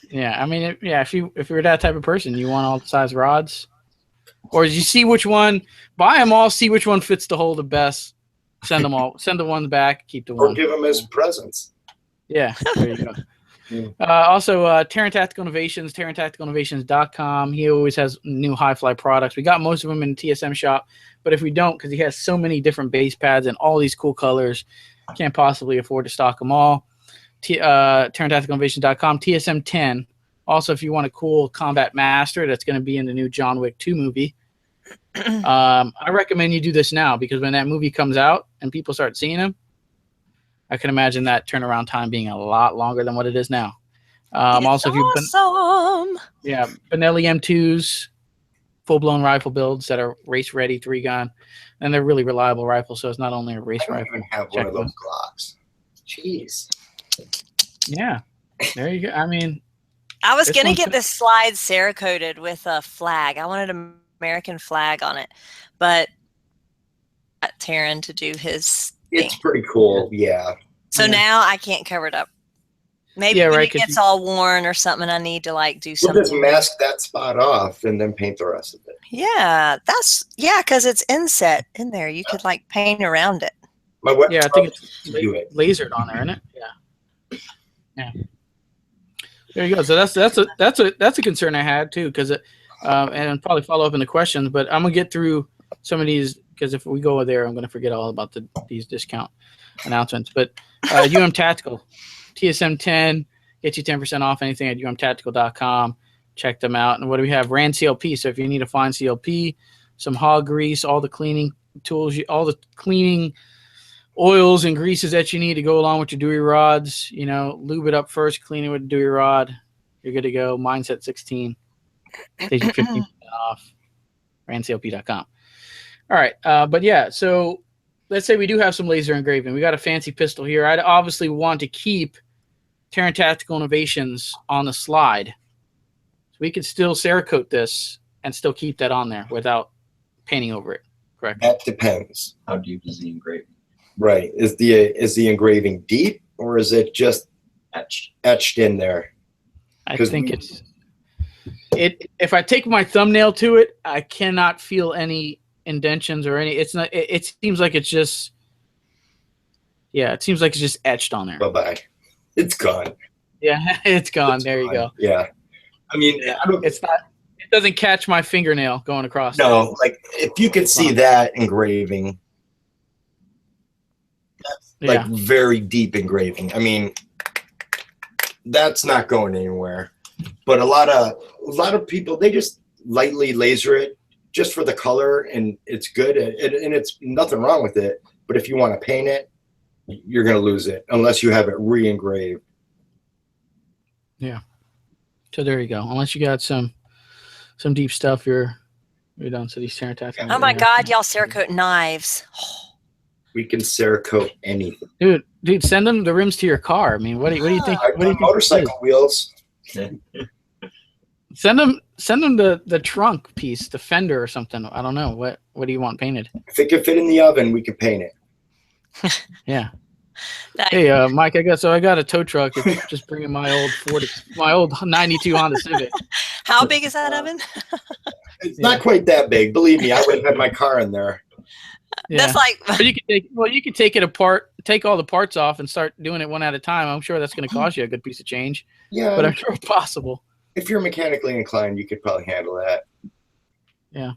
Yeah, I mean, if you're that type of person, you want all the size rods. Or you see which one, buy them all, see which one fits the hole the best, send them all, send the ones back, keep the one. Or give them as presents. Yeah, there you go. Also, Taran Tactical Innovations, TaranTacticalInnovations.com. He always has new high-fly products. We got most of them in the TSM shop, but if we don't, because he has so many different base pads and all these cool colors, can't possibly afford to stock them all. TaranTacticalInnovations.com, TSM10. Also, if you want a cool combat master that's going to be in the new John Wick 2 movie, I recommend you do this now, because when that movie comes out and people start seeing him, I can imagine that turnaround time being a lot longer than what it is now. Also, if you've Benelli M2s, full-blown rifle builds that are race-ready 3-gun, and they're really reliable rifles, so it's not only a race rifle. I don't even have one of those Glocks. Jeez. Yeah, there you go. I mean, I was going to get this slide Cerakoted with a flag. I wanted an American flag on it, but I got Taran to do his thing. It's pretty cool, yeah. So now I can't cover it up. Maybe when it gets all worn or something, I need to like do something. We'll just mask that spot off and then paint the rest of it. Yeah, because it's inset in there. You could like paint around it. I think it's lasered on there, isn't it? Yeah. There you go. So that's a concern I had too, because and probably follow up in the questions. But I'm gonna get through some of these, because if we go there, I'm gonna forget all about these discount announcements. But Tactical, TSM10 gets you 10% off anything at umtactical.com. Check them out. And what do we have? Rand CLP. So if you need a fine CLP, some hog grease, all the cleaning tools, all the cleaning oils and greases that you need to go along with your Dewey rods, lube it up first, clean it with a Dewey rod. You're good to go. Mindset 16. Takes you 15% off. RandCLP.com. All right. But yeah, so let's say we do have some laser engraving. We got a fancy pistol here. I'd obviously want to keep Taran Tactical Innovations on the slide. So we could still Cerakote this and still keep that on there without painting over it. Correct? That depends. How deep is the engraving? Right. Is the engraving deep, or is it just etched in there? I think it's if I take my thumbnail to it, I cannot feel any indentions or any. It's not. It seems like it's just. Yeah, it seems like it's just etched on there. Bye-bye. It's gone. Yeah, it's gone. It's there gone. you go. Yeah. I mean, yeah, it's not. It doesn't catch my fingernail going across. No, like if you could see that engraving, that's like very deep engraving. I mean, that's not going anywhere. But a lot of people, they just lightly laser it just for the color, and it's good, and it's nothing wrong with it. But if you want to paint it, you're going to lose it unless you have it re-engraved. Yeah. So there you go. Unless you got some deep stuff, you're done. So these Taran Tactical. Oh my God, y'all Cerakote knives. We can Cerakote anything. Dude, send them the rims to your car. I mean, what do you think? What do you think motorcycle wheels? Send them the trunk piece, the fender or something. I don't know. What do you want painted? If it can fit in the oven, we can paint it. Yeah. Hey, Mike, I got a tow truck. If you just bring in my old 92 Honda Civic. How big is that oven? It's not quite that big. Believe me, I would have had my car in there. Yeah. That's like. But you could take it apart, take all the parts off, and start doing it one at a time. I'm sure that's going to cost you a good piece of change. Yeah, but I'm sure it's possible. If you're mechanically inclined, you could probably handle that. Yeah.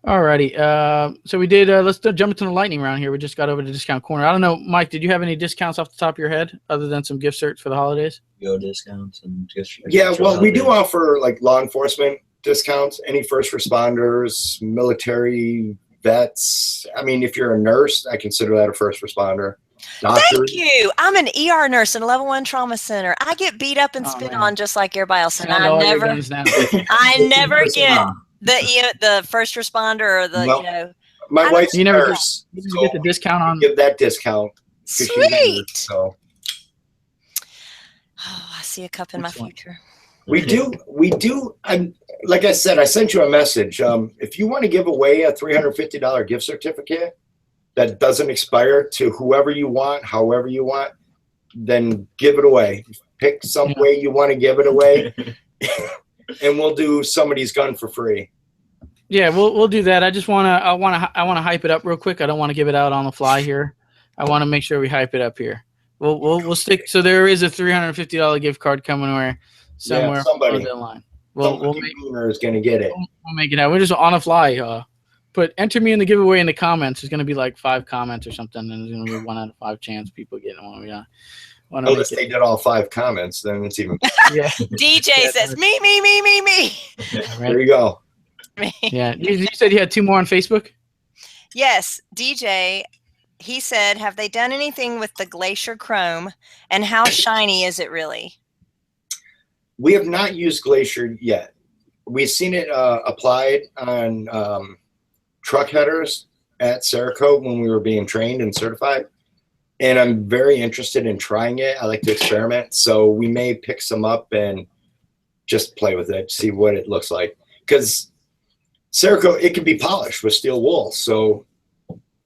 Alrighty. So we did. Let's jump into the lightning round here. We just got over to Discount Corner. I don't know, Mike. Did you have any discounts off the top of your head other than some gift certs for the holidays? Go discounts and gift certs. Yeah, well, we do offer like law enforcement discounts. Any first responders, military vets. I mean, if you're a nurse, I consider that a first responder. Doctors. Thank you. I'm an ER nurse in a level 1 trauma center. I get beat up and spit on just like everybody else, and I never get the first responder or the My wife's you never nurse. Get the discount on. Give that discount. Sweet. So. Oh, I see a cup in my future. We do. Like I said, I sent you a message. If you want to give away a $350 gift certificate that doesn't expire to whoever you want, however you want, then give it away. Pick some way you want to give it away, and we'll do somebody's gun for free. Yeah, we'll do that. I want to hype it up real quick. I don't want to give it out on the fly here. I want to make sure we hype it up here. We'll stick. So there is a $350 gift card coming somewhere on the line. We'll make is going to get it. We'll make it happen. We're just on the fly. Put enter me in the giveaway in the comments. There's going to be like 5 comments or something, and there's going to be 1 out of 5 chance people getting one. Yeah. Unless they did all 5 comments, then it's even. Yeah. DJ says me. Yeah, right. There you go. Yeah. You said you had 2 more on Facebook? Yes, DJ. He said, have they done anything with the Glacier Chrome, and how shiny is it really? We have not used Glacier yet. We've seen it applied on truck headers at Cerakote when we were being trained and certified. And I'm very interested in trying it. I like to experiment. So we may pick some up and just play with it, see what it looks like. Because Cerakote, it can be polished with steel wool. So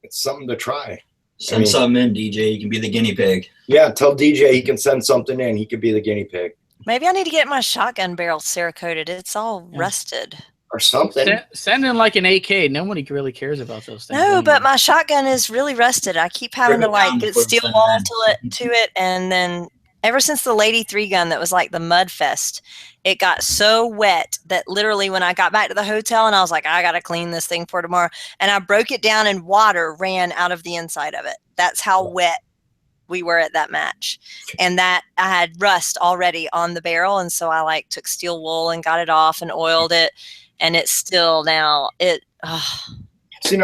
it's something to try. Send something in, DJ. You can be the guinea pig. Yeah, tell DJ he can send something in. He could be the guinea pig. Maybe I need to get my shotgun barrel Cerakoted. It's all rusted. Or something. Send in like an AK. Nobody really cares about those things. No, but my shotgun is really rusted. I keep having to like get steel wall to it, and then ever since the Lady 3 gun that was like the mud fest, it got so wet that literally when I got back to the hotel and I was like, I got to clean this thing for tomorrow, and I broke it down and water ran out of the inside of it. That's how wet we were at that match, and that I had rust already on the barrel, and so I like took steel wool and got it off and oiled it. And it's still now So,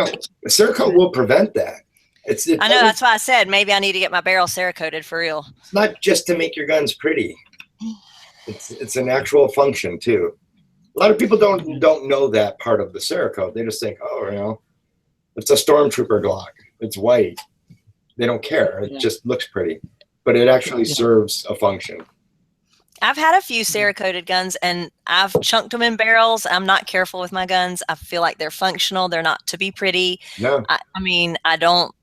Cerakote will prevent that. I know, that's why I said maybe I need to get my barrel Cerakoted for real. It's not just to make your guns pretty. It's an actual function too. A lot of people don't know that part of the Cerakote. They just think, oh, it's a stormtrooper Glock. It's white. They don't care. It just looks pretty, but it actually serves a function. I've had a few Cerakoted guns, and I've chunked them in barrels. I'm not careful with my guns. I feel like they're functional. They're not to be pretty. No. I mean, I don't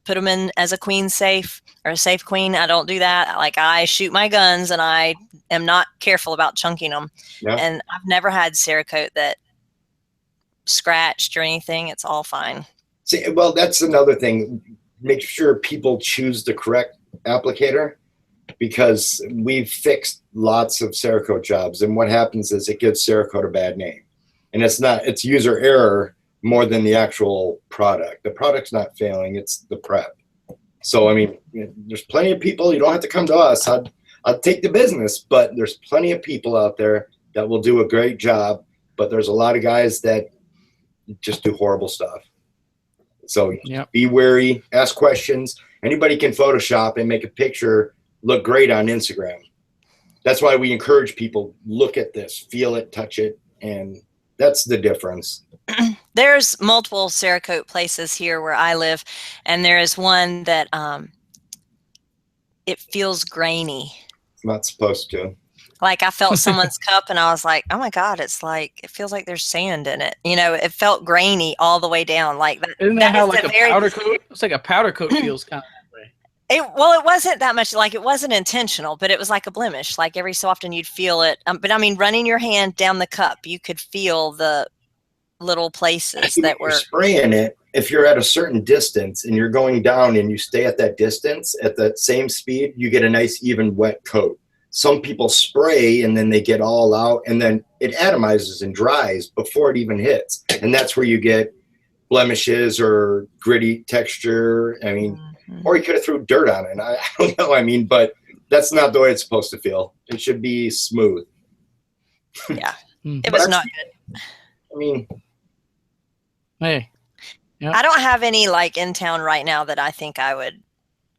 put them in as a queen safe or a safe queen. I don't do that. Like, I shoot my guns, and I am not careful about chunking them. Yeah. And I've never had Cerakote that scratched or anything. It's all fine. See, well, that's another thing. Make sure people choose the correct applicator, because we've fixed lots of Cerakote jobs, and what happens is it gives Cerakote a bad name, and it's user error more than the actual product. The product's not failing; it's the prep. So I mean, there's plenty of people. You don't have to come to us. I'd take the business, but there's plenty of people out there that will do a great job. But there's a lot of guys that just do horrible stuff. So be wary. Ask questions. Anybody can Photoshop and make a picture look great on Instagram. That's why we encourage people, look at this, feel it, touch it, and that's the difference. There's multiple Cerakote places here where I live, and there is one that it feels grainy. It's not supposed to. Like, I felt someone's cup, and I was like, oh my God, it feels like there's sand in it. You know, it felt grainy all the way down. Like that. Isn't that how like a powder coat? It's like a powder coat feels kind of. Well, it wasn't that much, like, it wasn't intentional, but it was like a blemish. Like, every so often you'd feel it. But I mean, running your hand down the cup, you could feel the little places that were spraying it. If you're at a certain distance and you're going down and you stay at that distance at that same speed, you get a nice even wet coat. Some people spray and then they get all out, and then it atomizes and dries before it even hits. And that's where you get blemishes or gritty texture. I mean, or you could have threw dirt on it. I don't know. I mean, but that's not the way it's supposed to feel. It should be smooth. Yeah, it was not good. I mean, hey, I don't have any like in town right now that I think I would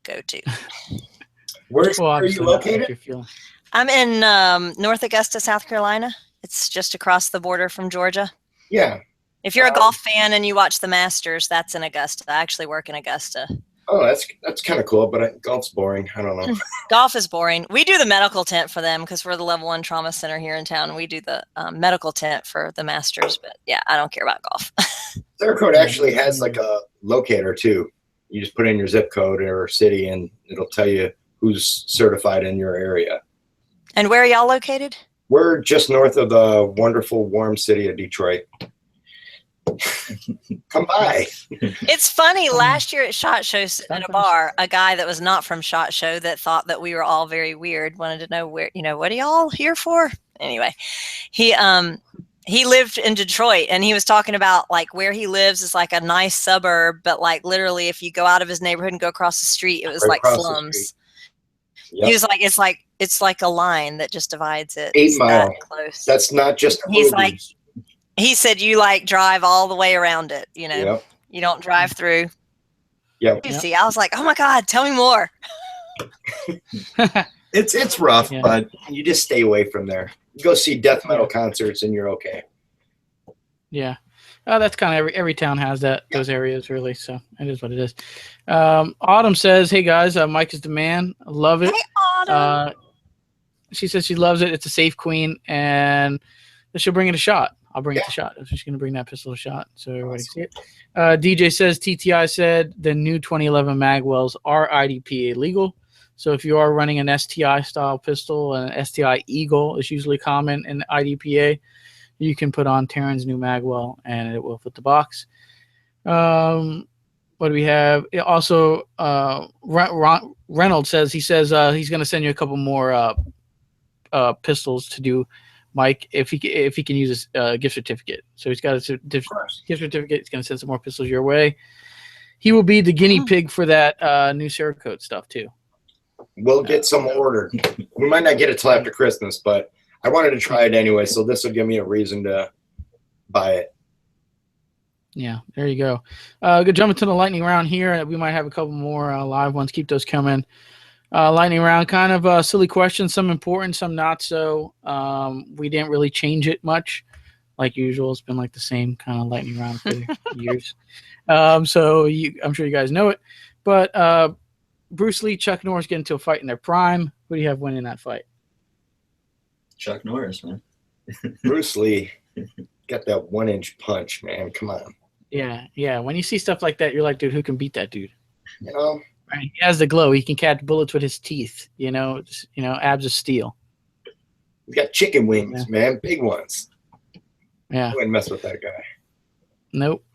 go to. Where are you located? I'm in North Augusta, South Carolina. It's just across the border from Georgia. Yeah. If you're a golf fan and you watch the Masters, that's in Augusta. I actually work in Augusta. Oh, that's kind of cool, but golf's boring. I don't know. Golf is boring. We do the medical tent for them because we're the level 1 trauma center here in town. We do the medical tent for the Masters, but yeah, I don't care about golf. Cerakote actually has like a locator too. You just put in your zip code or city, and it'll tell you who's certified in your area. And where are y'all located? We're just north of the wonderful, warm city of Detroit. Come by. It's funny. Last year at SHOT Show at a bar, a guy that was not from SHOT Show that thought that we were all very weird wanted to know where, what are y'all here for? Anyway, he lived in Detroit, and he was talking about like where he lives is like a nice suburb, but like literally if you go out of his neighborhood and go across the street, it was right like slums. Yep. He was like, it's like a line that just divides it. 8 Mile. That close. That's not just. He's like. He said you like drive all the way around it, Yep. You don't drive through. Yeah. You see, I was like, oh my God, tell me more. It's rough, but you just stay away from there. You go see death metal concerts and you're okay. Yeah. That's kind of every town has those areas really. So it is what it is. Autumn says, hey guys, Mike is the man. I love it. Hey, Autumn. She says she loves it. It's a safe queen, and she'll bring it a shot. I'll bring it to shot. She's going to bring that pistol to shot so everybody can see it. DJ says, TTI said the new 2011 magwells are IDPA legal. So if you are running an STI style pistol, an STI Eagle is usually common in IDPA, you can put on Taran's new magwell and it will fit the box. What do we have? Also, Reynolds says, he's going to send you a couple more pistols to do, Mike, if he can use his gift certificate. So he's got a gift certificate. He's going to send some more pistols your way. He will be the guinea pig for that new Cerakote stuff too. We'll get some ordered. We might not get it till after Christmas, but I wanted to try it anyway, so this will give me a reason to buy it. Yeah, there you go. Good, jumping to the lightning round here. We might have a couple more live ones. Keep those coming. Lightning round, kind of silly questions, some important, some not so. We didn't really change it much. like usual. It's been like the same kind of lightning round for years. So I'm sure you guys know it. But Bruce Lee, Chuck Norris get into a fight in their prime. Who do you have winning that fight? Chuck Norris, man. Bruce Lee got that 1-inch punch, man. Come on. Yeah. When you see stuff like that, you're like, dude, who can beat that dude? You know? Right? He has the glow. He can catch bullets with his teeth. Abs of steel. He's got chicken wings, man. Big ones. Yeah. I wouldn't mess with that guy. Nope.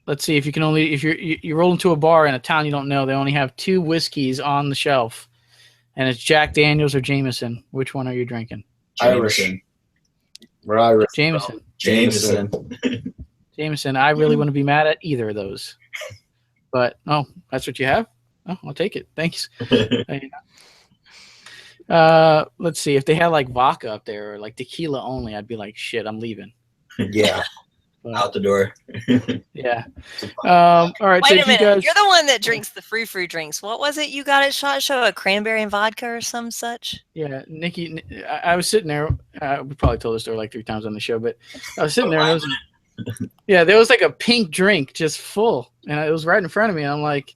Let's see if you roll into a bar in a town you don't know. They only have 2 whiskeys on the shelf, and it's Jack Daniels or Jameson. Which one are you drinking? Irish. We're Irish. Jameson. Jameson. I really wouldn't be mad at either of those. But that's what you have. Oh, I'll take it. Thanks. Let's see if they had like vodka up there or like tequila only. I'd be like, shit, I'm leaving. Yeah. Out the door. Yeah. All right. Wait a minute. You're the one that drinks the frou-frou drinks. What was it you got at SHOT Show? A cranberry and vodka or some such? Yeah, Nikki. I was sitting there. We probably told this story like 3 times on the show, but I was sitting there. And there was like a pink drink just full, and it was right in front of me. And I'm like,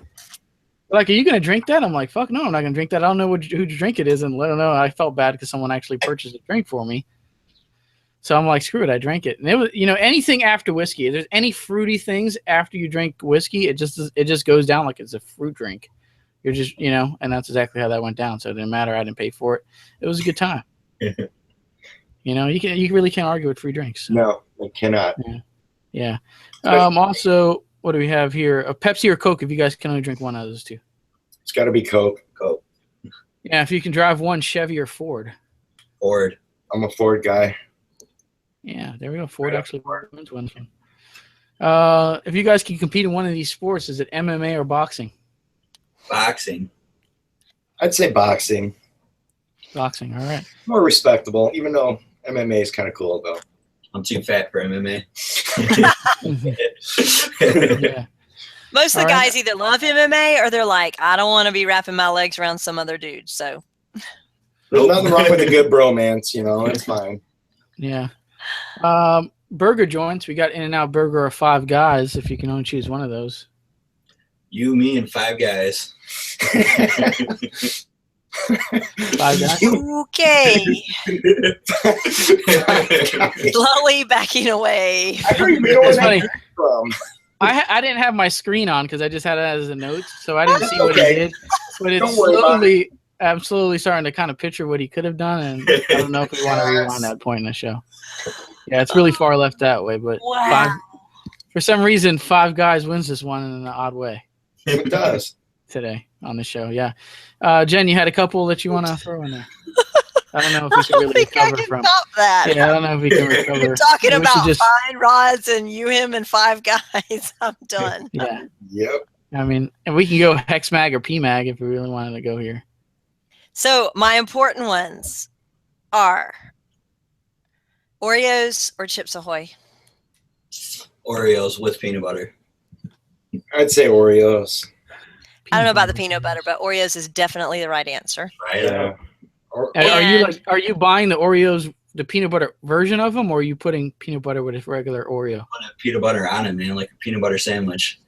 are you gonna drink that? I'm like, fuck no, I'm not gonna drink that. I don't know whose drink it is, and let them know. I felt bad because someone actually purchased a drink for me. So I'm like, screw it, I drank it. And it was, anything after whiskey, if there's any fruity things after you drink whiskey, it just goes down like it's a fruit drink. You're just, and that's exactly how that went down. So it didn't matter. I didn't pay for it. It was a good time. You really can't argue with free drinks. So. No, I cannot. Yeah. Also, what do we have here? A Pepsi or Coke if you guys can only drink one out of those 2. It's got to be Coke. Coke. Yeah, if you can drive one, Chevy or Ford. Ford. I'm a Ford guy. Yeah, there we go. Ford actually wins one. If you guys can compete in one of these sports, is it MMA or boxing? Boxing. I'd say boxing. Boxing, all right. More respectable, even though MMA is kind of cool, though. I'm too fat for MMA. Yeah. Most of the guys either love MMA or they're like, I don't want to be wrapping my legs around some other dude. So there's nothing wrong with a good bromance, it's fine. Yeah. Burger joints. We got In-N-Out Burger or Five Guys. If you can only choose one of those. You, me, and 5 guys. 5 guys. Okay. Slowly backing away. I don't even know where It's funny. that from. I didn't have my screen on because I just had it as a note, so I didn't see what he did. But it's Don't worry about it. I'm slowly starting to kind of picture what he could have done, and I don't know if we want to rewind that point in the show. Yeah, it's really far left that way, but for some reason, Five Guys wins this one in an odd way. It does. Today on the show, yeah. Jen, you had a couple that you want to throw in there. I don't know if we can really recover from top that. Yeah, I don't know if we can recover. You're talking about fine rods and him and 5 guys. I'm done. Yeah. Yep. I mean, and we can go Hex Mag or P Mag if we really wanted to go here. So my important ones are Oreos or Chips Ahoy. Oreos with peanut butter. I'd say Oreos. I don't know about the peanut butter, but Oreos is definitely the right answer. Yeah. Are you buying the Oreos, the peanut butter version of them, or are you putting peanut butter with a regular Oreo? Put peanut butter on it, man, like a peanut butter sandwich.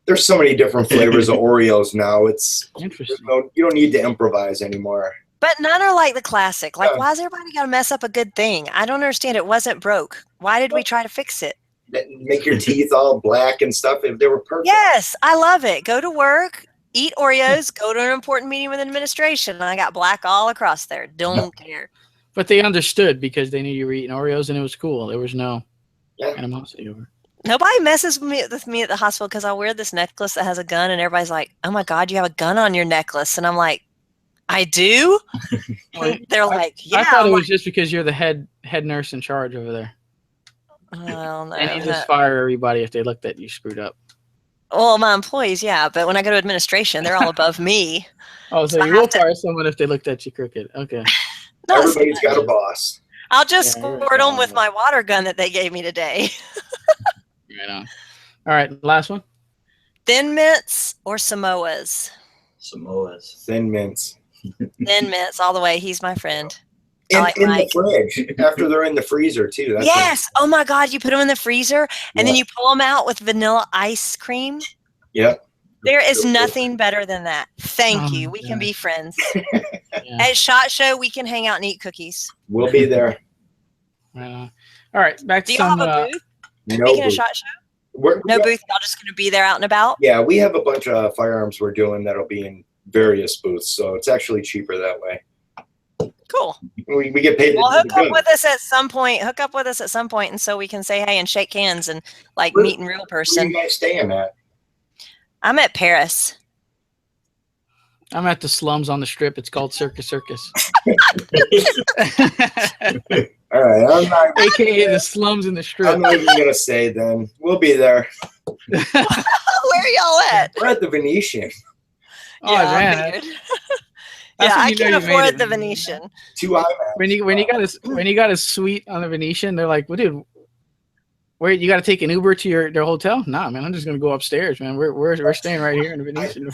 There's so many different flavors of Oreos now. It's interesting. You don't need to improvise anymore. But none are like the classic. Like, why has everybody got to mess up a good thing? I don't understand. It wasn't broke. Why did we try to fix it? Make your teeth all black and stuff. If they were perfect. Yes, I love it. Go to work, eat Oreos, go to an important meeting with administration. And I got black all across there. Don't care. But they understood because they knew you were eating Oreos and it was cool. There was no animosity over it. Nobody messes with me at the hospital because I wear this necklace that has a gun, and everybody's like, "Oh my God, you have a gun on your necklace," and I'm like, "I do." They're like, "Yeah." I thought it was just because you're the head nurse in charge over there. Well, no, and you just fire everybody if they looked at you screwed up. Well, my employees, yeah, but when I go to administration, they're all above me. Oh, so you will fire someone if they looked at you crooked. Okay. No, everybody's got a boss. I'll just squirt them with my water gun that they gave me today. Right on. All right, last one. Thin Mints or Samoas? Samoas. Thin Mints. Thin Mints all the way. He's my friend. In, like in the Mike. fridge after they're in the freezer too. That's Yes. Oh my God. You put them in the freezer and then Yeah. you pull them out with vanilla ice cream. Yep. There is nothing better than that. Thank Oh you. my We can be gosh. friends. Yeah. At SHOT Show, we can hang out and eat cookies. We'll be there. Right on. All right, back to Do y'all some. have a booth? No Speaking of booth. SHOT Show, We're- no booth. Y'all just going to be there out and about? Yeah, we have a bunch of firearms we're doing that'll be in various booths, so it's actually cheaper that way. Cool. We get paid. Well, to hook do the up gun. with us at some point. Hook up with us at some point, and so we can say hey and shake hands and like Where- meet in real Where person. you guys staying at? I'm at Paris. I'm at the slums on the strip. It's called Circus Circus. All right, I'm not. AKA the slums in the strip. I'm not even gonna say then. We'll be there. Where are y'all at? We're at the Venetian. Oh yeah, man, I figured. that's Yeah, when I you know can't you made afford it. the Venetian. 2 IMAX. when you got a suite on the Venetian, they're like, well, dude, where you got to take an Uber to their hotel? Nah, man, I'm just gonna go upstairs, man. We're staying right here in the Venetian.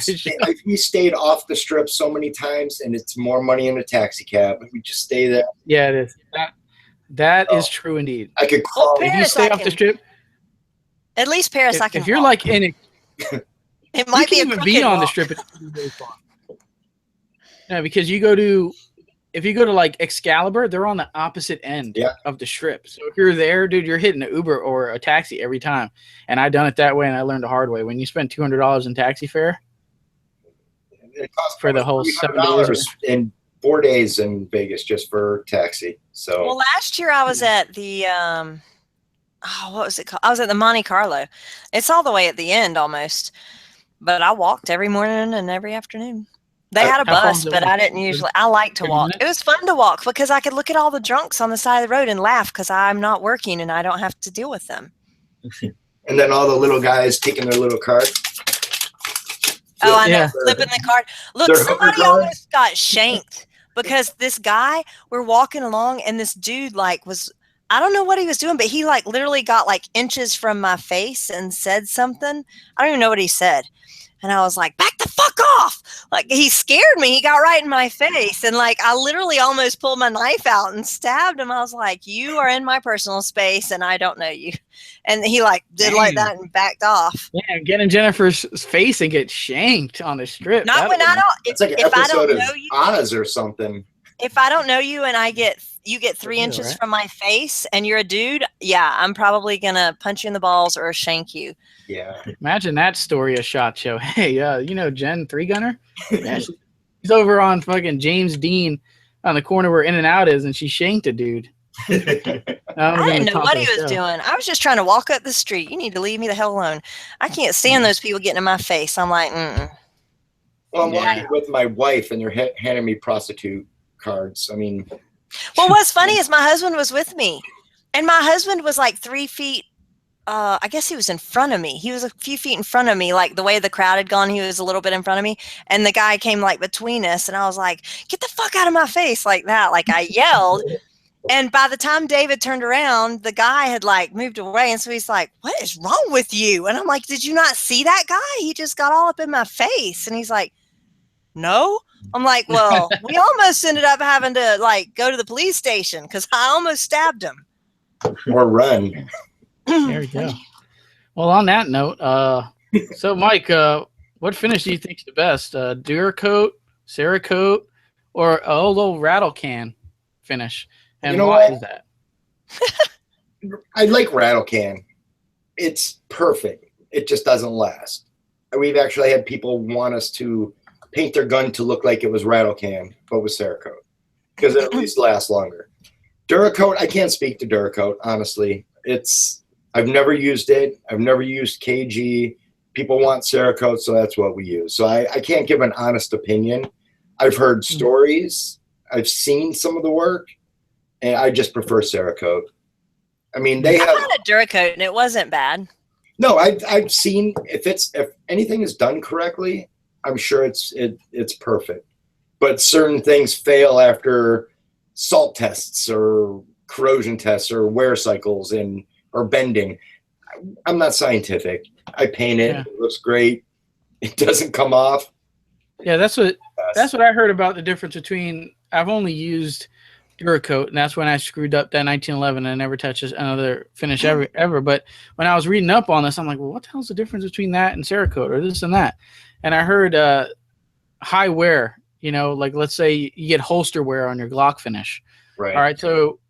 We stayed off the strip so many times, and it's more money in a taxi cab. We just stay there. Yeah, it is. That is true indeed. I could Well, crawl. If you Paris, stay I off the can- strip, At least Paris, I can. if you're walk. like in it, it you might be can a even be crooked on the walk. strip. It's really far. Yeah, because if you go to like Excalibur, they're on the opposite end Yeah. of the strip. So if you're there, dude, you're hitting an Uber or a taxi every time. And I done it that way, and I learned the hard way. When you spend $200 in taxi fare It costs for the whole 7 days, $300 in 4 days in Vegas just for taxi. So Well, last year I was at the what was it called? I was at the Monte Carlo. It's all the way at the end almost, but I walked every morning and every afternoon. They had a How far bus, was it but walk? I didn't usually. I like to 30 walk. minutes? It was fun to walk because I could look at all the drunks on the side of the road and laugh because I'm not working and I don't have to deal with them. and then all the little guys taking their little card. Oh, I know, Yeah. flipping the card. Look, Their hooker somebody cards? almost got shanked because this guy, we're walking along and this dude like was, I don't know what he was doing, but he like literally got like inches from my face and said something. I don't even know what he said. And I was like, back the fuck off. Like he scared me. He got right in my face. And like, I literally almost pulled my knife out and stabbed him. I was like, you are in my personal space and I don't know you. And he like did like Dang. that and backed off. yeah, get in Jennifer's face and get shanked on the strip. Not when I don't, It's like an if I episode don't of know you, Oz or something. if I don't know you and you get 3 real, inches right? from my face and you're a dude, yeah, I'm probably gonna punch you in the balls or shank you. Yeah. Imagine that story of SHOT Show. Hey, you know Jen 3-gunner? Yeah, she's over on fucking James Dean on the corner where In-N-Out is, and she shanked a dude. I didn't know what he was doing. I was just trying to walk up the street. You need to leave me the hell alone. I can't stand those people getting in my face. I'm like, Well, I'm Yeah. walking with my wife, and they're handing me prostitute cards. I mean, Well, what's funny is my husband was with me, and my husband was like 3 feet. I guess he was in front of me. He was a few feet in front of me, like the way the crowd had gone. He was a little bit in front of me, and the guy came like between us, and I was like, "Get the fuck out of my face!" Like that. Like I yelled, and by the time David turned around, the guy had like moved away, and so he's like, "What is wrong with you?" And I'm like, "Did you not see that guy? He just got all up in my face," and he's like, "No." I'm like, "Well, we almost ended up having to like go to the police station because I almost stabbed him." or run. There we go. Well, on that note, so Mike, what finish do you think's the best? Duracoat, Cerakote, or a little rattle can finish? And You know why what? is that? I like rattle can. It's perfect. It just doesn't last. We've actually had people want us to paint their gun to look like it was rattle can, but with Cerakote, because it at least lasts longer. Duracoat, I can't speak to Duracoat, honestly. I've never used it. I've never used KG. People want Cerakote, so that's what we use. So I can't give an honest opinion. I've heard stories. I've seen some of the work, and I just prefer Cerakote. I mean, they I have had a Duracoat and it wasn't bad. no. I've seen if anything is done correctly, I'm sure it's perfect. But certain things fail after salt tests or corrosion tests or wear cycles or bending. I'm not scientific. I paint it. Yeah. It looks great. It doesn't come off. Yeah, that's what I heard about the difference between. I've only used Duracoat, and that's when I screwed up that 1911 and I never touched another finish ever. But when I was reading up on this, I'm like, well, what the hell's the difference between that and Cerakote or this and that? And I heard high wear, like let's say you get holster wear on your Glock finish. Right. All right. So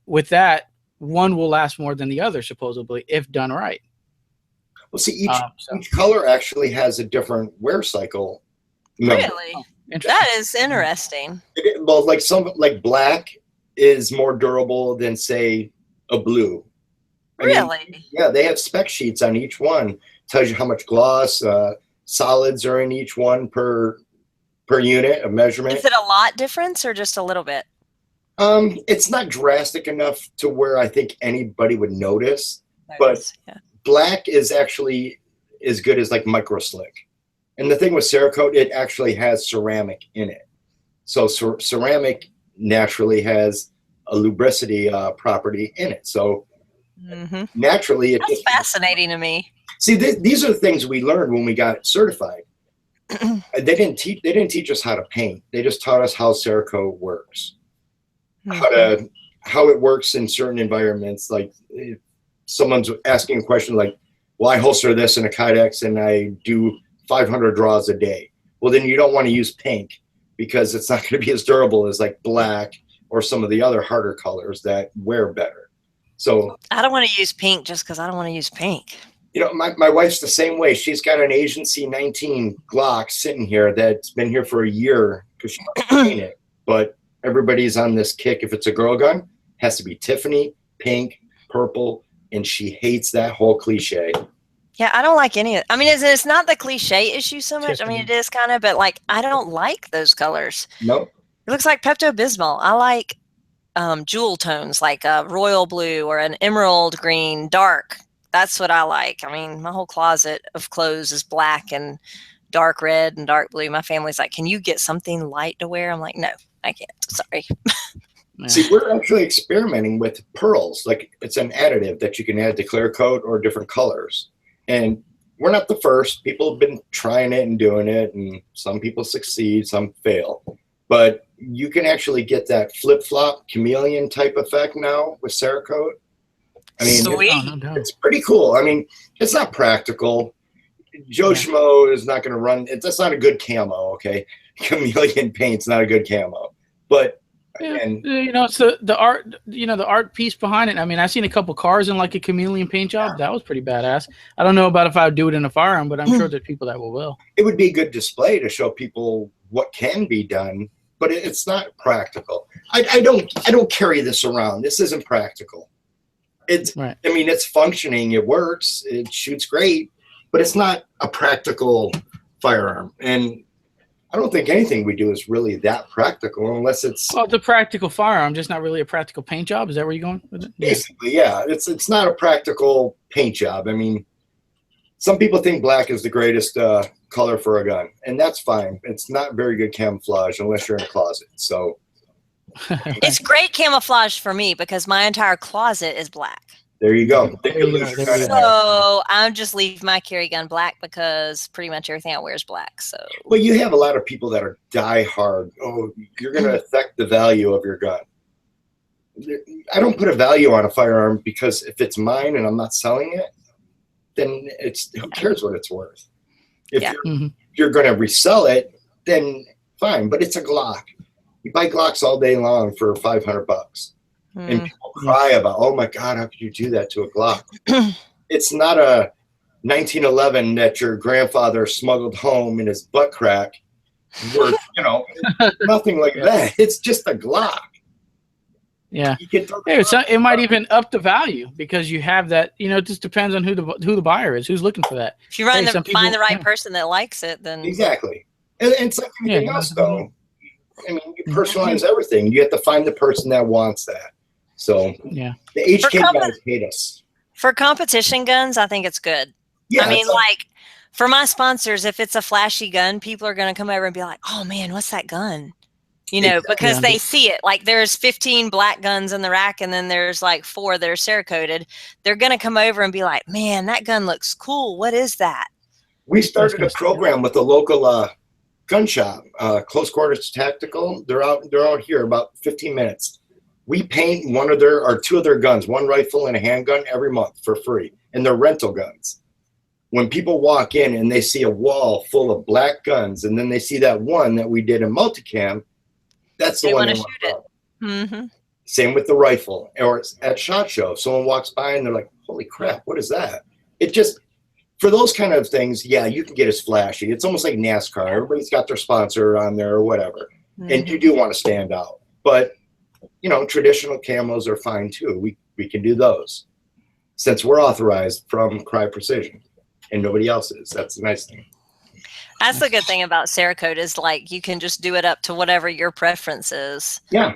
with that, one will last more than the other, supposedly, if done right. Well, see, each color actually has a different wear cycle. Really? Oh, that is interesting. Well, like black is more durable than, say, a blue. Really? Yeah, they have spec sheets on each one. Tells you how much gloss, solids are in each one per unit of measurement. Is it a lot difference or just a little bit? It's not drastic enough to where I think anybody would notice. But yeah. Black is actually as good as like micro slick. And the thing with Cerakote, it actually has ceramic in it. So ceramic naturally has a lubricity property in it. So naturally, that's fascinating to me. See, these are the things we learned when we got certified. They didn't teach us how to paint. They just taught us how Cerakote works, how it works in certain environments. Like if someone's asking a question like, well, I holster this in a Kydex and I do 500 draws a day. Well, then you don't want to use pink because it's not going to be as durable as like black or some of the other harder colors that wear better. So I don't want to use pink just because I don't want to use pink. My wife's the same way. She's got an Agency 19 Glock sitting here that's been here for a year because she wants to paint it. But everybody's on this kick. If it's a girl gun, has to be Tiffany, pink, purple, and she hates that whole cliche. Yeah, I don't like any of it. I mean, it's not the cliche issue so much. Tiffany. I mean, it is kind of, but like, I don't like those colors. Nope. It looks like Pepto-Bismol. I like jewel tones, like a royal blue or an emerald green, dark. That's what I like. I mean, my whole closet of clothes is black and dark red and dark blue. My family's like, can you get something light to wear? I'm like, no, I can't. Sorry. See, we're actually experimenting with pearls. Like it's an additive that you can add to clear coat or different colors. And we're not the first. People have been trying it and doing it. And some people succeed, some fail. But you can actually get that flip-flop chameleon type effect now with Cerakote. I mean, it's pretty cool. I mean, it's not practical. Joe Schmo is not going to run. That's not a good camo, okay? Chameleon paint's not a good camo. But, it's the art, the art piece behind it. I mean, I've seen a couple cars in like a chameleon paint job. That was pretty badass. I don't know about if I would do it in a firearm, but I'm sure there's people that will. It would be a good display to show people what can be done, but it's not practical. I don't carry this around. This isn't practical. It's right. I mean, it's functioning. It works. It shoots great, but it's not a practical firearm. And I don't think anything we do is really that practical unless it's... Well, the practical firearm, just not really a practical paint job. Is that where you're going with it? Basically, yeah. It's not a practical paint job. I mean, some people think black is the greatest color for a gun, and that's fine. It's not very good camouflage unless you're in a closet. So... It's great camouflage for me because my entire closet is black. There you go. So I'm just leave my carry gun black because pretty much everything I wear is black. So well, you have a lot of people that are die hard. Oh, you're going to affect the value of your gun. I don't put a value on a firearm because if it's mine and I'm not selling it, then who cares what it's worth? If you're going to resell it, then fine. But it's a Glock. You buy Glocks all day long for $500, and people cry about, "Oh my God, how could you do that to a Glock?" It's not a 1911 that your grandfather smuggled home in his butt crack, worth nothing like that. It's just a Glock. Yeah, it might even up the value because you have that. It just depends on who the buyer is, who's looking for that. If you find the right person that likes it, then exactly. And it's like anything else, though. I mean, you personalize everything. You have to find the person that wants that. So the HK guys hate us. For competition guns, I think it's good. Yeah, I mean, like for my sponsors, if it's a flashy gun, people are going to come over and be like, "Oh man, what's that gun?" Because they see it. Like there's 15 black guns in the rack, and then there's like 4 that are Cerakoted. They're going to come over and be like, "Man, that gun looks cool. What is that?" We started a program with a local gun shop, close quarters tactical. They're out here about 15 minutes. We paint one of their or two of their guns, one rifle and a handgun every month for free, and they're rental guns. When people walk in and they see a wall full of black guns, and then they see that one that we did in multicam, that's the one they want to shoot it. Mm-hmm. Same with the rifle, or at SHOT Show, someone walks by and they're like, "Holy crap, what is that?" It just, for those kind of things, yeah, you can get as flashy. It's almost like NASCAR. Everybody's got their sponsor on there or whatever, and you do want to stand out. But you know, traditional camos are fine too. We can do those since we're authorized from Cry Precision. And nobody else is. That's the nice thing. That's the good thing about Cerakote is like you can just do it up to whatever your preference is. Yeah.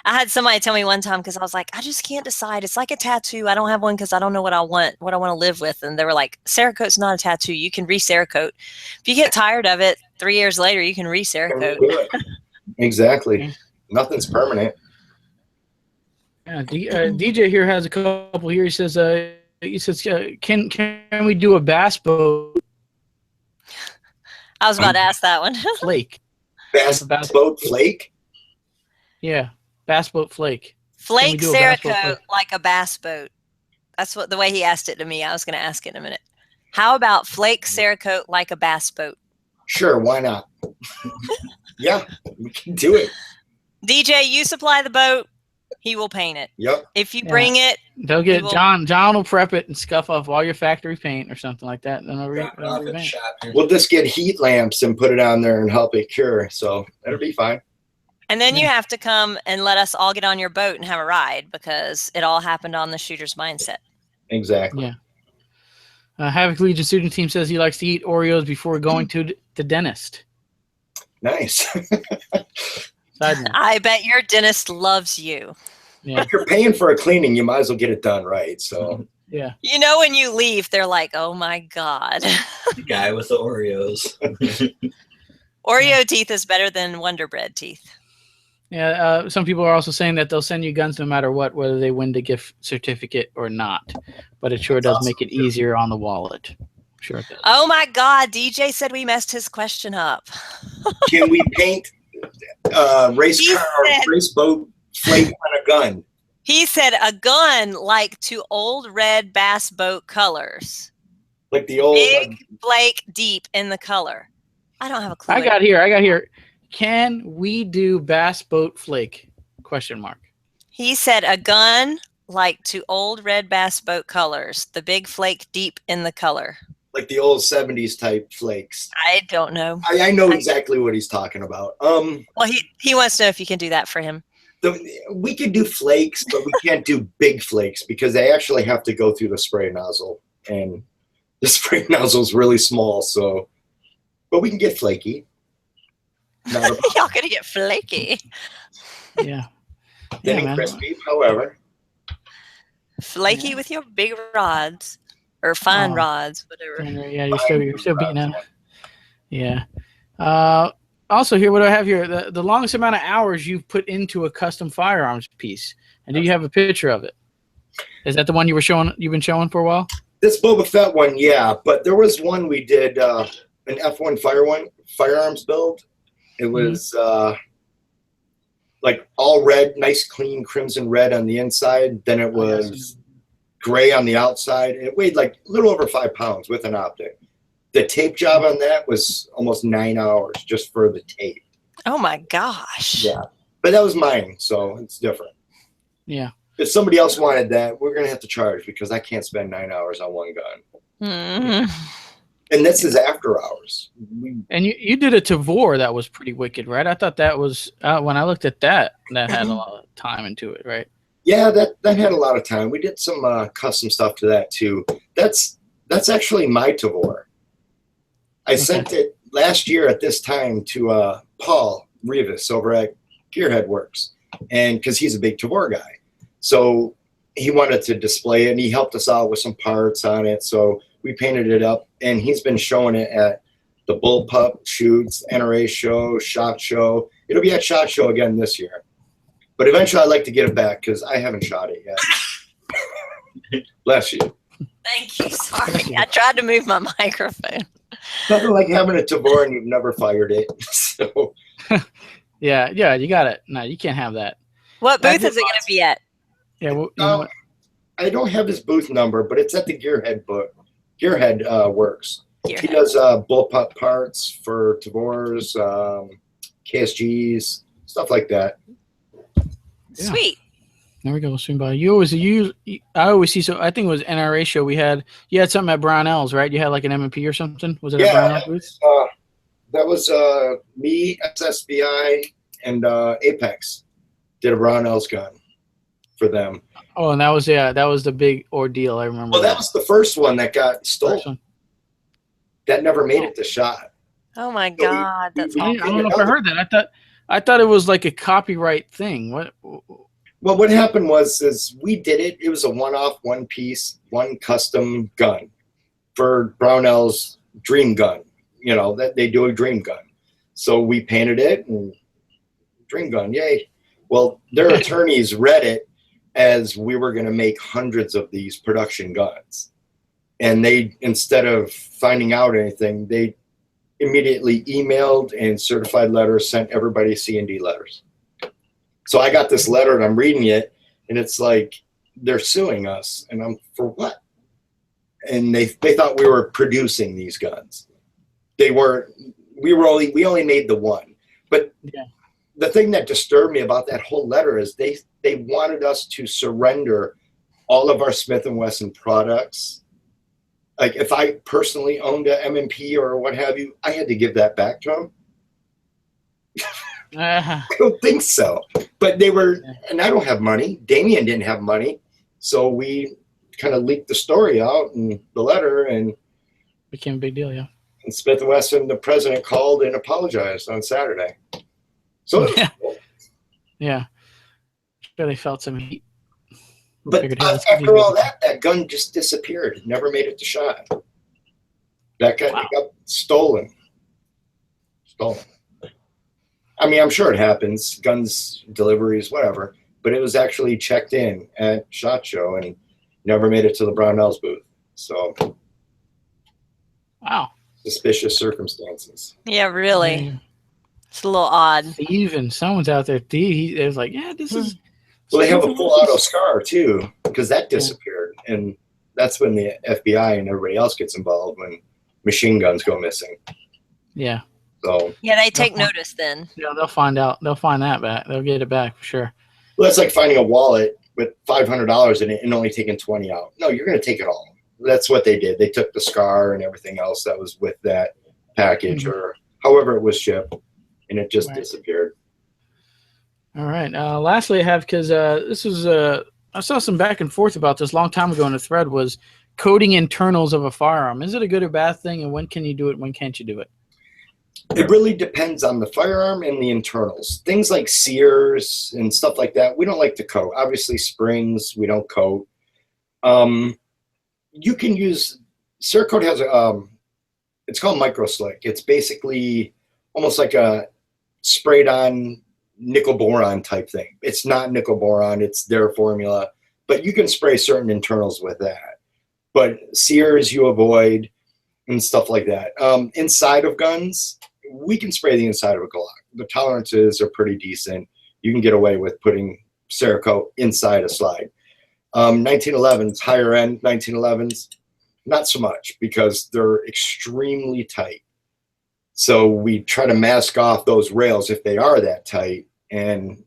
I had somebody tell me one time because I was like, I just can't decide. It's like a tattoo. I don't have one because I don't know what I want to live with. And they were like, Cerakote's not a tattoo. You can re-Cerakote. If you get tired of it, 3 years later, you can re-Cerakote. Exactly. Nothing's permanent. Yeah, DJ here has a couple here. He says, can we do a bass boat? I was about to ask that one. Flake. Bass boat flake? Yeah, bass boat flake. Flake Cerakote like a bass boat. That's what the way he asked it to me. I was going to ask it in a minute. How about flake Cerakote like a bass boat? Sure, why not? Yeah, we can do it. DJ, you supply the boat. He will paint it. Yep. If you bring it, they'll get John. John will prep it and scuff off all your factory paint or something like that. And we'll just get heat lamps and put it on there and help it cure. So that'll be fine. And then you have to come and let us all get on your boat and have a ride because it all happened on the shooter's mindset. Exactly. Yeah. Havoc Legion student team says he likes to eat Oreos before going to the dentist. Nice. I bet your dentist loves you. Yeah. If you're paying for a cleaning, you might as well get it done right. So yeah. You know, when you leave, they're like, "Oh my God." The guy with the Oreos. Oreo teeth is better than Wonder Bread teeth. Yeah. Some people are also saying that they'll send you guns no matter what, whether they win the gift certificate or not. But it sure does make it easier on the wallet. Sure it does. Oh my God. DJ said we messed his question up. Can we paint race boat flake on a gun? He said a gun like to old red bass boat colors. Like the old big flake deep in the color. I don't have a clue. I got here. Can we do bass boat flake? Question mark. He said a gun like to old red bass boat colors. The big flake deep in the color. Like the old 70s type flakes. I don't know. I know exactly what he's talking about. Well, he wants to know if you can do that for him. We could do flakes, but we can't do big flakes because they actually have to go through the spray nozzle. And the spray nozzle is really small. So, but we can get flaky. Y'all gonna get flaky. Yeah. Getting crispy, however. Flaky with your big rods. Or fine rods, whatever. Yeah, you're still beating out. Yeah. Also, here, what do I have here? The longest amount of hours you've put into a custom firearms piece, and do you have a picture of it? Is that the one you've been showing for a while? This Boba Fett one, yeah. But there was one we did, an F1 firearms build. It was like all red, nice, clean crimson red on the inside. Then it was gray on the outside. It weighed like a little over 5 pounds with an optic. The tape job on that was almost 9 hours just for the tape. Oh my gosh. Yeah. But that was mine, so it's different. Yeah. If somebody else wanted that, we're going to have to charge because I can't spend 9 hours on one gun. Mm-hmm. And this is after hours. And you did a Tavor that was pretty wicked, right? I thought that was, when I looked at that had a lot of time into it, right? Yeah, that had a lot of time. We did some custom stuff to that too. That's actually my Tavor. I sent it last year at this time to Paul Rivas over at Gearhead Works, and because he's a big Tavor guy, so he wanted to display it, and he helped us out with some parts on it. So we painted it up, and he's been showing it at the Bullpup shoots, NRA show, SHOT Show. It'll be at SHOT Show again this year. But eventually I'd like to get it back because I haven't shot it yet. Bless you. Thank you. Sorry. I tried to move my microphone. Nothing like having a Tavor and you've never fired it. So Yeah, you got it. No, you can't have that. What booth is it going to be at? Yeah, well, you know what? I don't have his booth number, but it's at the Gearhead Gearhead Works. He does bullpup parts for Tavors, KSGs, stuff like that. Yeah. Sweet. There we go. Swing by. I always see. So I think it was NRA show. You had something at Brownells, right? You had like an M&P or something. Was it at Brownells booth? That was me, SSBI, and Apex did a Brownells gun for them. Oh, and that was the big ordeal. I remember. Well, that was the first one that got stolen. That never made it to shot. Oh my God, that's I don't know if I heard that. I thought it was like a copyright thing. What? Well, what happened was we did it. It was a one-off, one-piece, one custom gun for Brownell's Dream Gun. You know, that they do a Dream Gun. So we painted it and Dream Gun, yay. Well, their attorneys read it as we were going to make hundreds of these production guns. And they, instead of finding out anything, they immediately emailed and certified letters, sent everybody C&D letters. So I got this letter and I'm reading it and it's like, they're suing us. And I'm, for what? And they thought we were producing these guns. They weren't, we only made the one. But yeah. The thing that disturbed me about that whole letter is they wanted us to surrender all of our Smith & Wesson products. Like if I personally owned a M&P or what have you, I had to give that back to them. I don't think so. But they were, and I don't have money. Damien didn't have money. So we kind of leaked the story out and the letter and became a big deal, yeah. And Smith & Wesson, the president, called and apologized on Saturday. So yeah. Yeah. Sure they felt some heat. But after all that gun just disappeared. It never made it to shot. That gun got stolen. I mean, I'm sure it happens. Guns, deliveries, whatever. But it was actually checked in at SHOT Show and never made it to the Brownells booth. So, wow. Suspicious circumstances. Yeah, really. Yeah. It's a little odd. Even someone's out there. It was like, yeah, this is. Well, they have a full auto SCAR too, because that disappeared, and that's when the FBI and everybody else gets involved when machine guns go missing. Yeah. So. Yeah, they take notice then. Yeah, they'll find out. They'll find that back. They'll get it back for sure. Well, that's like finding a wallet with $500 in it and only taking 20 out. No, you're going to take it all. That's what they did. They took the SCAR and everything else that was with that package or however it was shipped, and it just disappeared. All right. Lastly, I have, because this was I saw some back and forth about this a long time ago in a thread, was coding internals of a firearm. Is it a good or bad thing, and when can you do it, when can't you do it? It really depends on the firearm and the internals. Things like sears and stuff like that, we don't like to coat. Obviously, springs, we don't coat. You can use, Cerakote has it's called Micro Slick. It's basically almost like a sprayed on nickel boron type thing. It's not nickel boron, it's their formula, but you can spray certain internals with that. But sears you avoid and stuff like that. Inside of guns, we can spray the inside of a Glock. The tolerances are pretty decent. You can get away with putting Cerakote inside a slide. 1911s, higher end 1911s, not so much because they're extremely tight. So we try to mask off those rails if they are that tight, and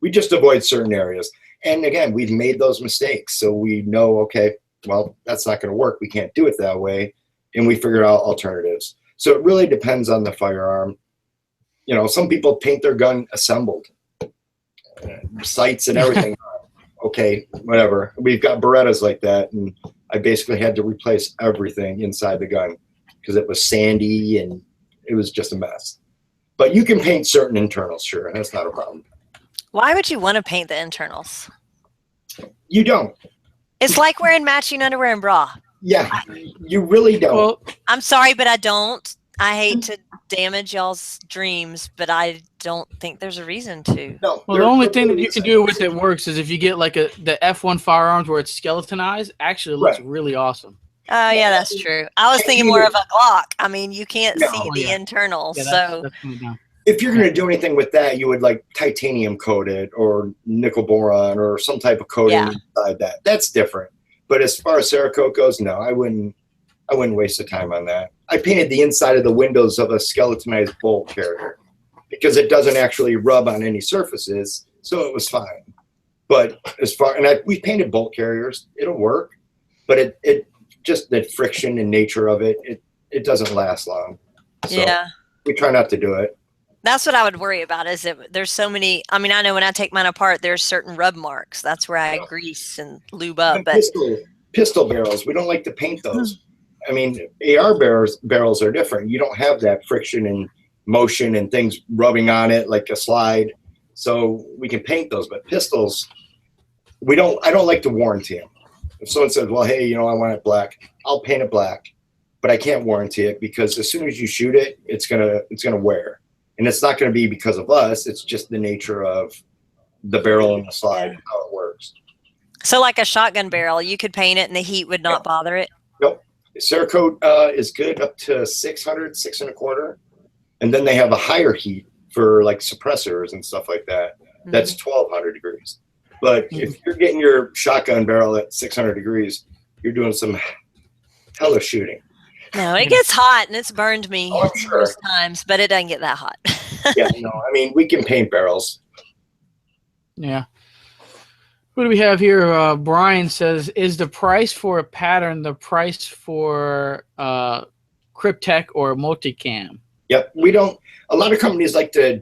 we just avoid certain areas. And again, we've made those mistakes. So we know, okay, well, that's not going to work. We can't do it that way. And we figure out alternatives. So it really depends on the firearm. You know, some people paint their gun assembled, sights and everything. Okay, whatever. We've got Berettas like that, and I basically had to replace everything inside the gun because it was sandy and it was just a mess. But you can paint certain internals, sure. That's not a problem. Why would you want to paint the internals? You don't. It's like wearing matching underwear and bra. Yeah, you really don't. Well, I'm sorry, but I don't. I hate to damage y'all's dreams, but I don't think there's a reason to. No. Well, the only thing that you can do with it works is if you get like the F1 firearms where it's skeletonized. Actually, it looks really awesome. Oh, yeah, that's true. I was thinking more of a Glock. I mean, you can't No. see the internals, Yeah, so that's coming down. If you're going to do anything with that, you would like titanium coat it or nickel boron or some type of coating inside that. That's different. But as far as Cerakote goes, no, I wouldn't waste the time on that. I painted the inside of the windows of a skeletonized bolt carrier because it doesn't actually rub on any surfaces, so it was fine. But as far we painted bolt carriers, it'll work, but it just the friction and nature of it doesn't last long. So yeah. we try not to do it. That's what I would worry about is that there's so many. I mean, I know when I take mine apart, there's certain rub marks. That's where I grease and lube up. But pistol barrels, we don't like to paint those. I mean, AR barrels are different. You don't have that friction and motion and things rubbing on it like a slide. So we can paint those, but pistols, I don't like to warranty them. If someone says, well, hey, I want it black, I'll paint it black, but I can't warranty it because as soon as you shoot it, it's gonna wear. And it's not going to be because of us. It's just the nature of the barrel and the slide, how it works. So like a shotgun barrel, you could paint it and the heat would not bother it? Nope. Cerakote is good up to 600, 6.25. And then they have a higher heat for like suppressors and stuff like that. That's 1,200 degrees. But if you're getting your shotgun barrel at 600 degrees, you're doing some hella shooting. No, it gets hot and it's burned me sure. most times, but it doesn't get that hot. Yeah, no, I mean, we can paint barrels. Yeah. Who do we have here? Brian says, is the price for a pattern the price for Cryptech or multicam? Yep. A lot of companies like to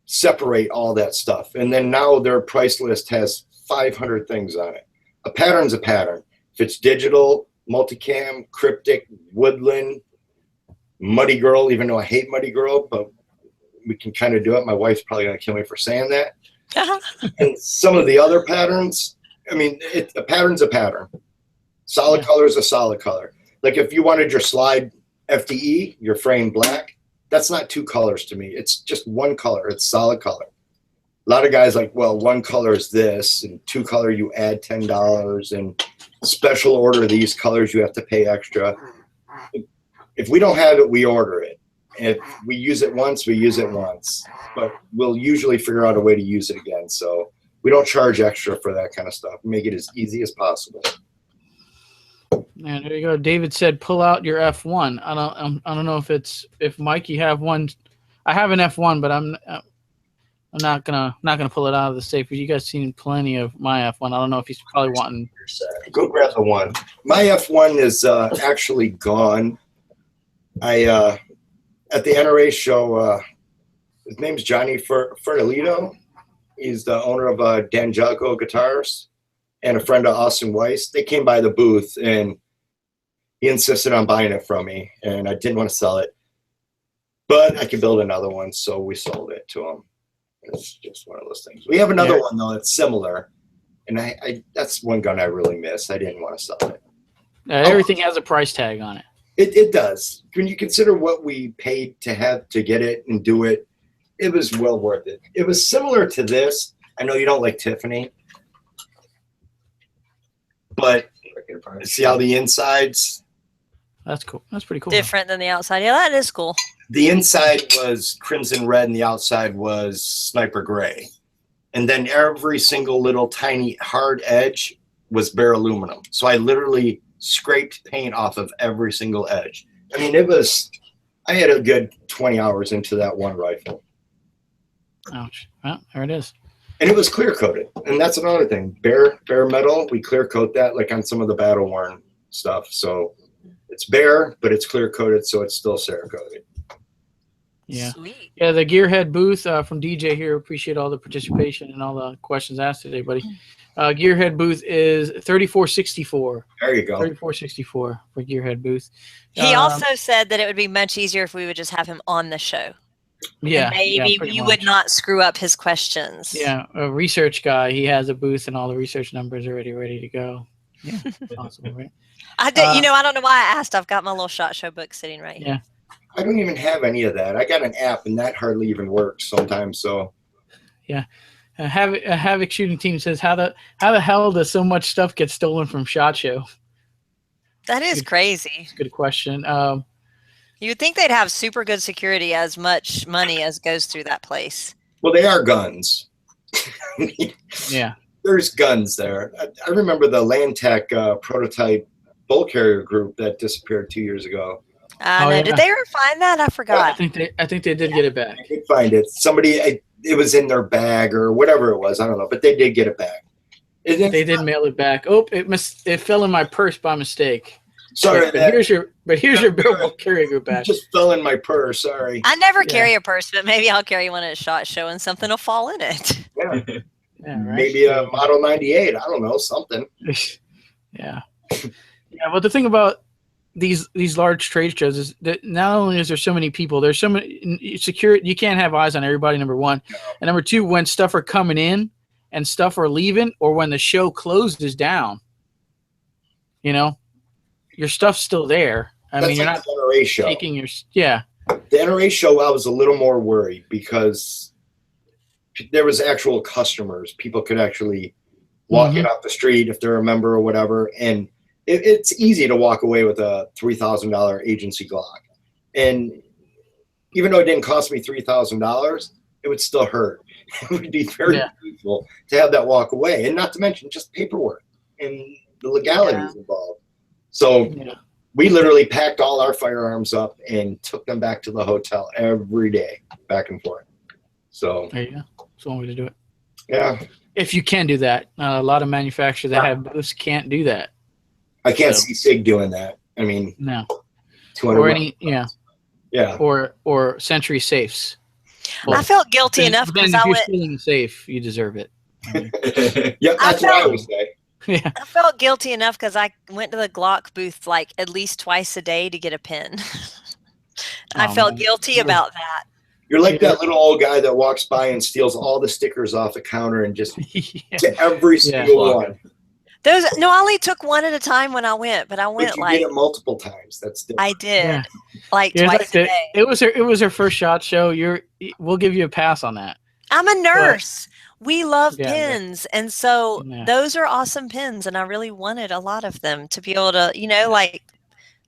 separate all that stuff. And then now their price list has 500 things on it. A pattern's a pattern. If it's digital, multicam, cryptic, woodland, Muddy Girl, even though I hate Muddy Girl, but we can kind of do it. My wife's probably going to kill me for saying that. And some of the other patterns, I mean, a pattern's a pattern. Solid color is a solid color. Like if you wanted your slide FDE, your frame black, that's not two colors to me. It's just one color. It's solid color. A lot of guys like, well, one color is this, and two color you add $10, and special order these colors you have to pay extra. If we don't have it, we order it. If we use it once, we use it once. But we'll usually figure out a way to use it again. So we don't charge extra for that kind of stuff. We make it as easy as possible. And there you go. David said, "Pull out your F1." I don't know if Mike, you have one. I have an F1, but I'm not gonna pull it out of the safe. You guys seen plenty of my F1. I don't know if he's probably wanting. Go grab the one. My F1 is actually gone. At the NRA show, his name's Johnny Fernolito. He's the owner of Danjago Guitars and a friend of Austin Weiss. They came by the booth and he insisted on buying it from me, and I didn't want to sell it, but I could build another one, so we sold it to him. It's just one of those things. We have another one though that's similar, and I that's one gun I really miss. I didn't want to sell it. Everything has a price tag on it. It does. When you consider what we paid to get it and do it, it was well worth it. It was similar to this. I know you don't like Tiffany, but see how the insides. That's cool. That's pretty cool. Different than the outside. Yeah, that is cool. The inside was crimson red and the outside was sniper gray. And then every single little tiny hard edge was bare aluminum. So I literally scraped paint off of every single edge. I mean, I had a good 20 hours into that one rifle. Ouch. Well, there it is. And it was clear coated. And that's another thing. Bare metal, we clear coat that like on some of the battle worn stuff. So it's bare, but it's clear coated, so it's still Cerakoted. Yeah. Sweet. Yeah, the Gearhead booth from DJ here. Appreciate all the participation and all the questions asked today, buddy. Gearhead booth is 3464. There you go. 3464 for Gearhead booth. He also said that it would be much easier if we would just have him on the show. Yeah. And maybe you would not screw up his questions. Yeah, a research guy. He has a booth and all the research numbers are already ready to go. Yeah, possible, right? I don't know why I asked. I've got my little SHOT Show book sitting right here. Yeah. I don't even have any of that. I got an app, and that hardly even works sometimes. So, yeah, Havoc Shooting Team says, how the hell does so much stuff get stolen from SHOT Show? That is crazy. It's a good question. You would think they'd have super good security as much money as goes through that place. Well, they are guns. Yeah. There's guns there. I remember the Landtech prototype bull carrier group that disappeared 2 years ago. No. Yeah. Did they ever find that? I forgot. I think they did get it back. I did find it. Somebody, it was in their bag or whatever it was. I don't know, but they did get it back. They did mail it back. Oh, it fell in my purse by mistake. Sorry, but here's your bull carrier group back. It just fell in my purse. Sorry. I never carry a purse, but maybe I'll carry one at a SHOT Show and something will fall in it. Yeah. Yeah, right? Maybe a Model 98. I don't know, something. Yeah. Yeah, but the thing about these large trade shows is that not only is there so many people, there's so many security. You can't have eyes on everybody, number one. And number two, when stuff are coming in and stuff are leaving, or when the show closes down, your stuff's still there. I mean, you're not the NRA show. taking your The NRA show, I was a little more worried because there was actual customers. People could actually walk in off the street if they're a member or whatever. And it's easy to walk away with a $3,000 agency Glock. And even though it didn't cost me $3,000, it would still hurt. It would be very painful to have that walk away. And not to mention just paperwork and the legalities involved. So we literally packed all our firearms up and took them back to the hotel every day, back and forth. So there you go. That's one way to do it. Yeah. If you can do that. A lot of manufacturers that have booths can't do that. I can't see SIG doing that. I mean, no. 200 or any, yeah. Or Century safes. Well, I felt guilty enough because if you're stealing a safe, you deserve it. Yeah, that's what I would say. Yeah. I felt guilty enough because I went to the Glock booth like at least twice a day to get a pin. I felt guilty about that. You're like that little old guy that walks by and steals all the stickers off the counter and just to every single one. I only took one at a time when I went, but I went but you did it multiple times. That's different. I did like twice a day. It was her first SHOT Show. We'll give you a pass on that. I'm a nurse. We love pins, and so those are awesome pins, and I really wanted a lot of them to be able to,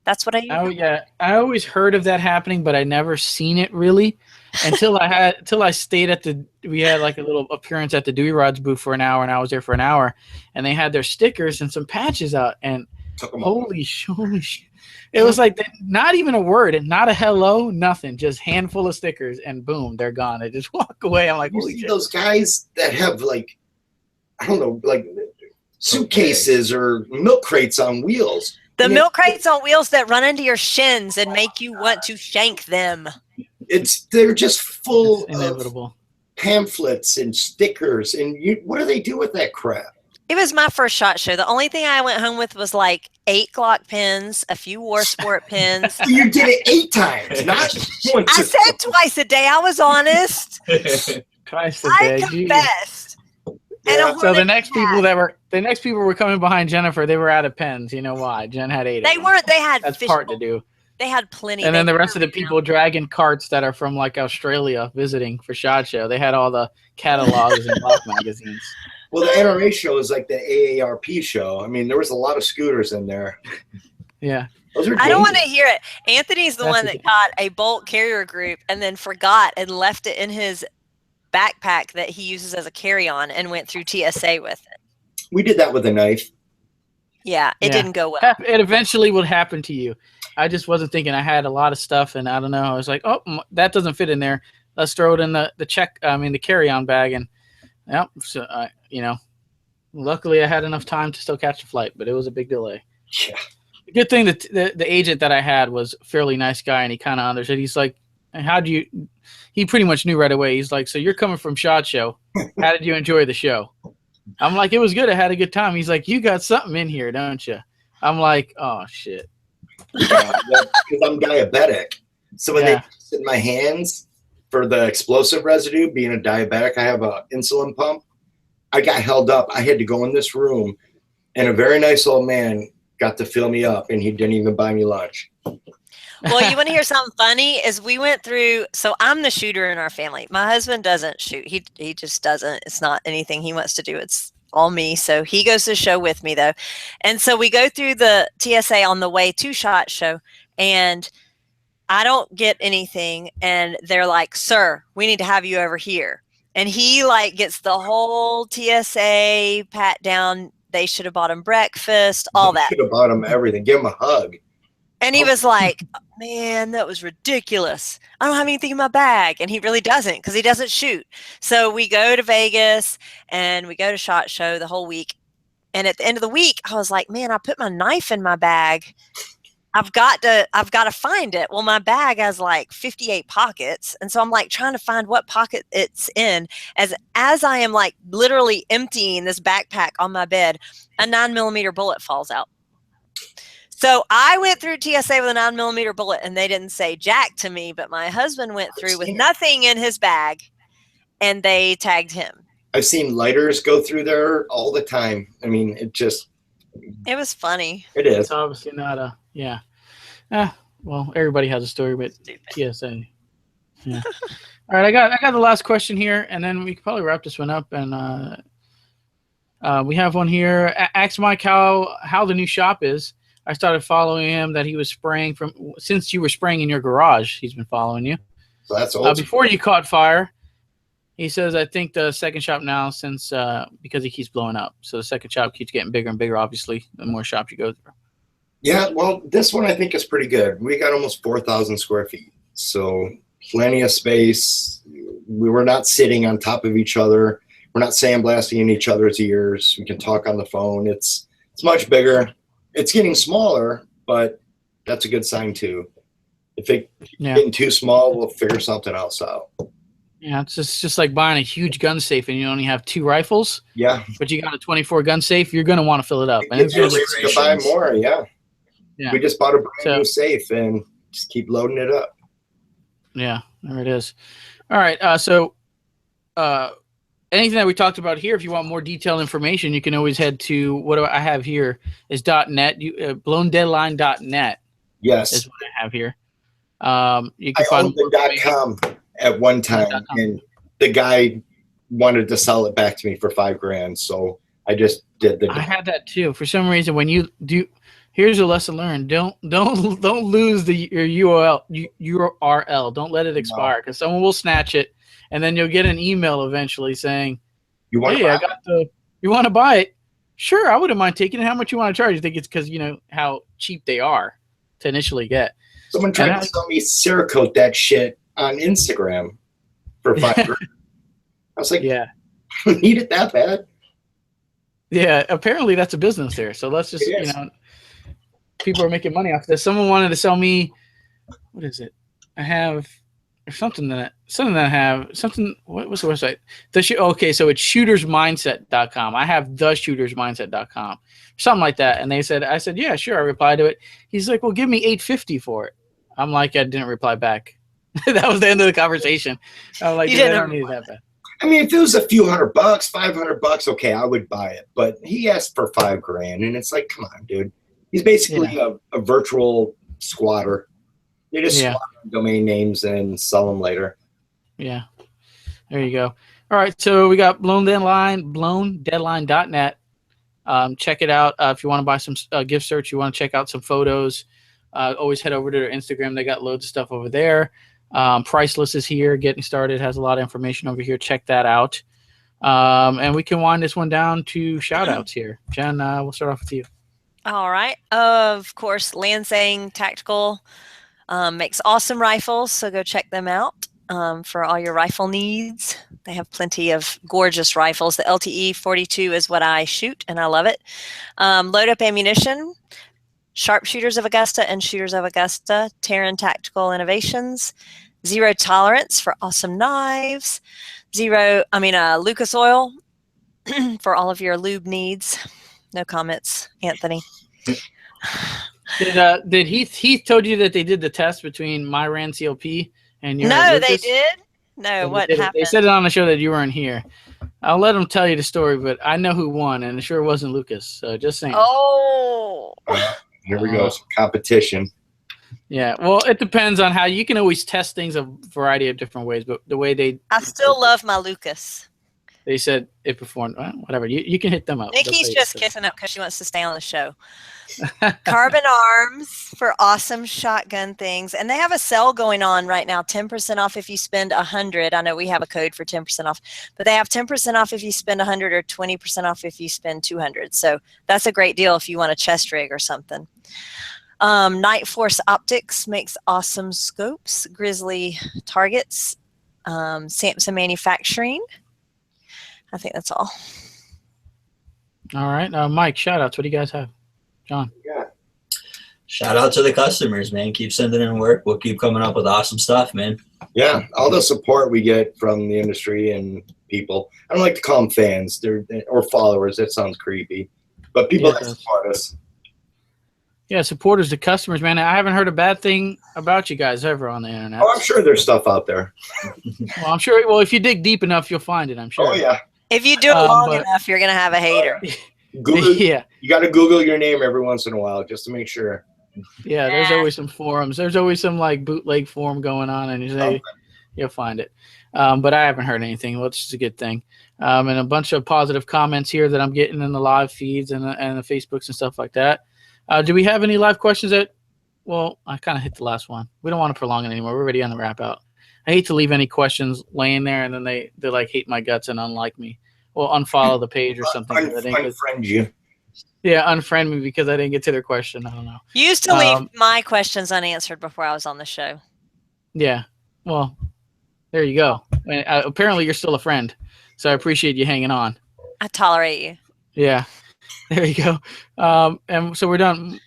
that's what I use. Oh yeah, I always heard of that happening, but I never seen it really until I stayed we had like a little appearance at the Dewey Rods booth for an hour, and I was there for an hour, and they had their stickers and some patches out, and holy shit. It was like not even a word, and not a hello, nothing, just handful of stickers, and boom, they're gone. They just walk away. I'm like, holy shit. Those guys that have like, I don't know, like suitcases or milk crates on wheels. The milk crates on wheels that run into your shins and make you want to shank them. They're just full of pamphlets and stickers, and what do they do with that crap? It was my first SHOT Show. The only thing I went home with was like 8 Glock pins, a few War Sport pins. You did it 8 times, not once. I said twice a day. I was honest. Twice a day. I confessed. Yeah. So the next people were coming behind Jennifer. They were out of pens. You know why? Jen had 8. They weren't. They had. That's part to do. They had plenty. And then the rest of the people dragging carts that are from like Australia visiting for SHOT Show. They had all the catalogs and Glock magazines. Well, the NRA show is like the AARP show. I mean, there was a lot of scooters in there. Yeah. I don't want to hear it. Anthony's the one that caught a bolt carrier group and then forgot and left it in his backpack that he uses as a carry-on and went through TSA with it. We did that with a knife. Yeah, it didn't go well. It eventually would happen to you. I just wasn't thinking. I had a lot of stuff, and I don't know. I was like, oh, that doesn't fit in there. Let's throw it in the carry-on bag, and so luckily I had enough time to still catch the flight, but it was a big delay. Yeah. The good thing that the agent that I had was a fairly nice guy, and he kind of understood. He's like, he pretty much knew right away. He's like, so you're coming from SHOT Show. How did you enjoy the show? I'm like, it was good. I had a good time. He's like, you got something in here, don't you? I'm like, oh, shit. Because I'm diabetic. So when they put it in my hands for the explosive residue, being a diabetic, I have an insulin pump. I got held up. I had to go in this room, and a very nice old man got to fill me up, and he didn't even buy me lunch. Well, you want to hear something funny? Is we went through, so I'm the shooter in our family. My husband doesn't shoot. He just doesn't. It's not anything he wants to do. all me. So he goes to the show with me though. And so we go through the TSA on the way to SHOT Show, and I don't get anything. And they're like, sir, we need to have you over here. And he like gets the whole TSA pat down. They should have bought him breakfast, all that. Should have bought him everything. Give him a hug. And he was like, man, that was ridiculous. I don't have anything in my bag. And he really doesn't, because he doesn't shoot. So we go to Vegas and we go to SHOT Show the whole week. And at the end of the week, I was like, man, I put my knife in my bag. I've got to find it. Well, my bag has like 58 pockets. And so I'm like trying to find what pocket it's in. As I am like literally emptying this backpack on my bed, a 9mm bullet falls out. So I went through TSA with a 9mm bullet, and they didn't say jack to me, but my husband went through with nothing in his bag, and they tagged him. I've seen lighters go through there all the time. I mean, it was funny. It is. It's obviously not a, yeah. Well, everybody has a story with TSA. Yeah. All right, I got the last question here, and then we can probably wrap this one up. And we have one here. Ask Mike how the new shop is. I started following him that he was spraying since you were spraying in your garage. He's been following you. So that's old. Before you caught fire, he says, I think the second shop now, since because he keeps blowing up. So the second shop keeps getting bigger and bigger, obviously, the more shops you go through. Yeah, well, this one I think is pretty good. We got almost 4,000 square feet. So plenty of space. We were not sitting on top of each other. We're not sandblasting in each other's ears. We can talk on the phone. It's much bigger. It's getting smaller, but that's a good sign too. If it's getting too small, we'll figure something else out. Yeah, it's just like buying a huge gun safe and you only have 2 rifles. Yeah. But you got a 24 gun safe, you're going to want to fill it up. And to buy more, yeah. We just bought a brand new safe and just keep loading it up. Yeah, there it is. All right, so anything that we talked about here, if you want more detailed information, you can always head to what do I have here is .net, BlownDeadline.net. Yes, is what I have here. You can find the .com at one time, and the guy wanted to sell it back to me for $5,000, so I just did the. I had that too. For some reason, when you do, here's a lesson learned: don't lose your URL. Don't let it expire, because someone will snatch it. And then you'll get an email eventually saying, you want to buy it? Sure, I wouldn't mind taking it. How much you want to charge? You think it's because you know how cheap they are to initially get. Someone tried to sell me Cerakote that shit on Instagram for $5,000. I was like, yeah, need it that bad? Yeah, apparently that's a business there. So let's just, people are making money off this. Someone wanted to sell me, what is it? I have what's the website? Okay, so it's shootersmindset.com. I have theshootersmindset.com, something like that. And I said, yeah, sure. I replied to it. He's like, well, give me $850 for it. I'm like, I didn't reply back. That was the end of the conversation. I'm like, I don't need that bad. I mean, if it was a few $100, $500, okay, I would buy it. But he asked for $5,000, and it's like, come on, dude. He's basically a virtual squatter. They just swap domain names and sell them later. Yeah. There you go. All right. So we got BlownDeadline, BlownDeadline.net. Check it out. If you want to buy some gift certs, you want to check out some photos, always head over to their Instagram. They got loads of stuff over there. Priceless is here. Getting Started has a lot of information over here. Check that out. And we can wind this one down to shout outs here. Jen, we'll start off with you. All right. Of course, Lansing Tactical makes awesome rifles, so go check them out for all your rifle needs. They have plenty of gorgeous rifles. The LTE 42 is what I shoot, and I love it. Load Up Ammunition, Sharpshooters of Augusta and Shooters of Augusta, Taran Tactical Innovations, Zero Tolerance for awesome knives, Lucas Oil for all of your lube needs. No comments, Anthony. Did Heath told you that they did the test between Myran CLP and your No, Lucas? they did? No, what happened? They said it on the show that you weren't here. I'll let them tell you the story, but I know who won, and it sure wasn't Lucas. So just saying. Oh. Here we go. Some competition. Yeah, well, it depends on how you can always test things a variety of different ways, but the way I still love my Lucas. they said it performed. Well, whatever. You can hit them up. Nikki's just kissing up because she wants to stay on the show. Carbon Arms for awesome shotgun things, and they have a sale going on right now. 10% off if you spend 100. I know we have a code for 10% off, but they have 10% off if you spend 100 or 20% off if you spend 200. So that's a great deal if you want a chest rig or something. Night Force Optics makes awesome scopes, Grizzly targets. Samson Manufacturing. I think that's all. All right, Mike. Shout outs. What do you guys have? John. Yeah. Shout out to the customers, man. Keep sending in work. We'll keep coming up with awesome stuff, man. Yeah, all the support we get from the industry and people. I don't like to call them fans, or followers. That sounds creepy, but people that support us. Yeah, supporters to customers, man. I haven't heard a bad thing about you guys ever on the internet. Oh, I'm sure there's stuff out there. Well, I'm sure. Well, if you dig deep enough, you'll find it. I'm sure. Oh yeah. If you do it long enough, you're gonna have a hater. Google, yeah. You got to Google your name every once in a while just to make sure. Yeah, there's always some forums. There's always some like bootleg forum going on, and you'll find it. But I haven't heard anything, which is a good thing. And a bunch of positive comments here that I'm getting in the live feeds and the Facebooks and stuff like that. Do we have any live questions? Well, I kind of hit the last one. We don't want to prolong it anymore. We're already on the wrap out. I hate to leave any questions laying there, and then they like hate my guts and unlike me. Well, unfollow the page or something. Unfriend you. Yeah, unfriend me because I didn't get to their question. I don't know. You used to leave my questions unanswered before I was on the show. Yeah. Well, there you go. Apparently, you're still a friend, so I appreciate you hanging on. I tolerate you. Yeah. There you go. And so we're done.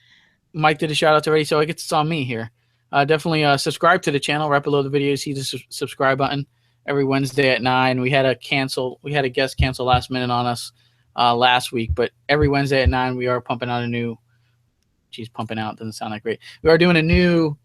Mike did a shout out already, so I guess it's on me here. Definitely subscribe to the channel. Right below the video, see the subscribe button. Every Wednesday at 9. We had a guest cancel last minute on us last week, but every Wednesday at 9 we are pumping out a new. Geez, pumping out doesn't sound that great. We are doing a new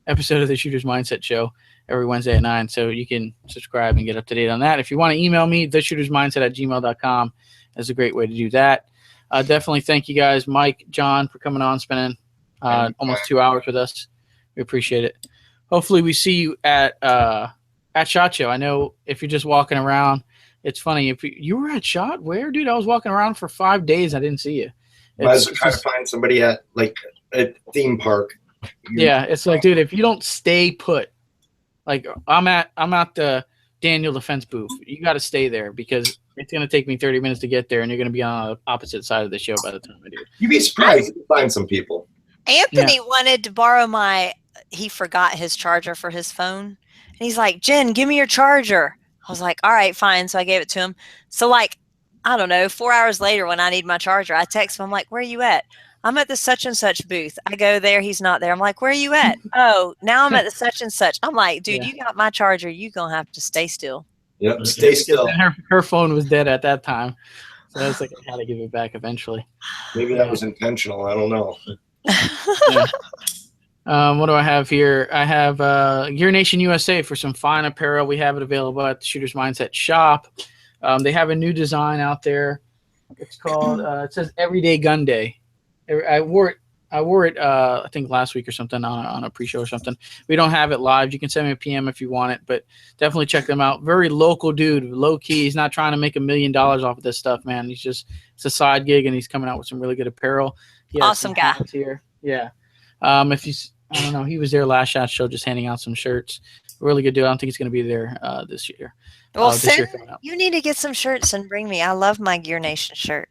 episode of the Shooter's Mindset Show every Wednesday at 9, so you can subscribe and get up to date on that. If you want to email me, theshootersmindset@gmail.com is a great way to do that. Definitely thank you guys, Mike, John, for coming on, spending almost 2 hours with us. We appreciate it. Hopefully we see you at SHOT Show. I know if you're just walking around, it's funny. If you were at SHOT, where, dude? I was walking around for 5 days. I didn't see you. I was trying to find somebody at like a theme park. Yeah, it's like, dude, if you don't stay put, like I'm at the Daniel Defense booth. You got to stay there because it's going to take me 30 minutes to get there, and you're going to be on the opposite side of the show by the time I do it. You'd be surprised to find some people. Anthony wanted to borrow he forgot his charger for his phone. And he's like, Jen, give me your charger. I was like, all right, fine. So I gave it to him. So like, I don't know, 4 hours later when I need my charger, I text him. I'm like, where are you at? I'm at the such and such booth. I go there. He's not there. I'm like, where are you at? Oh, now I'm at the such and such. I'm like, dude, you got my charger. You're going to have to stay still. Yep, stay still. Her phone was dead at that time. So I was like, I had to give it back eventually. Maybe that was intentional. I don't know. What do I have here? I have Gear Nation USA for some fine apparel. We have it available at the Shooter's Mindset shop. They have a new design out there. It's called it says Everyday Gun Day. I wore it I think last week or something on a pre-show or something. We don't have it live. You can send me a PM if you want it, but definitely check them out. Very local dude, low key. He's not trying to make $1 million off of this stuff, man. It's a side gig, and he's coming out with some really good apparel. Awesome guy. Here. Yeah. I don't know, he was there last SHOT Show just handing out some shirts. Really good dude. I don't think he's going to be there this year. Well, you need to get some shirts and bring me. I love my Gear Nation shirt.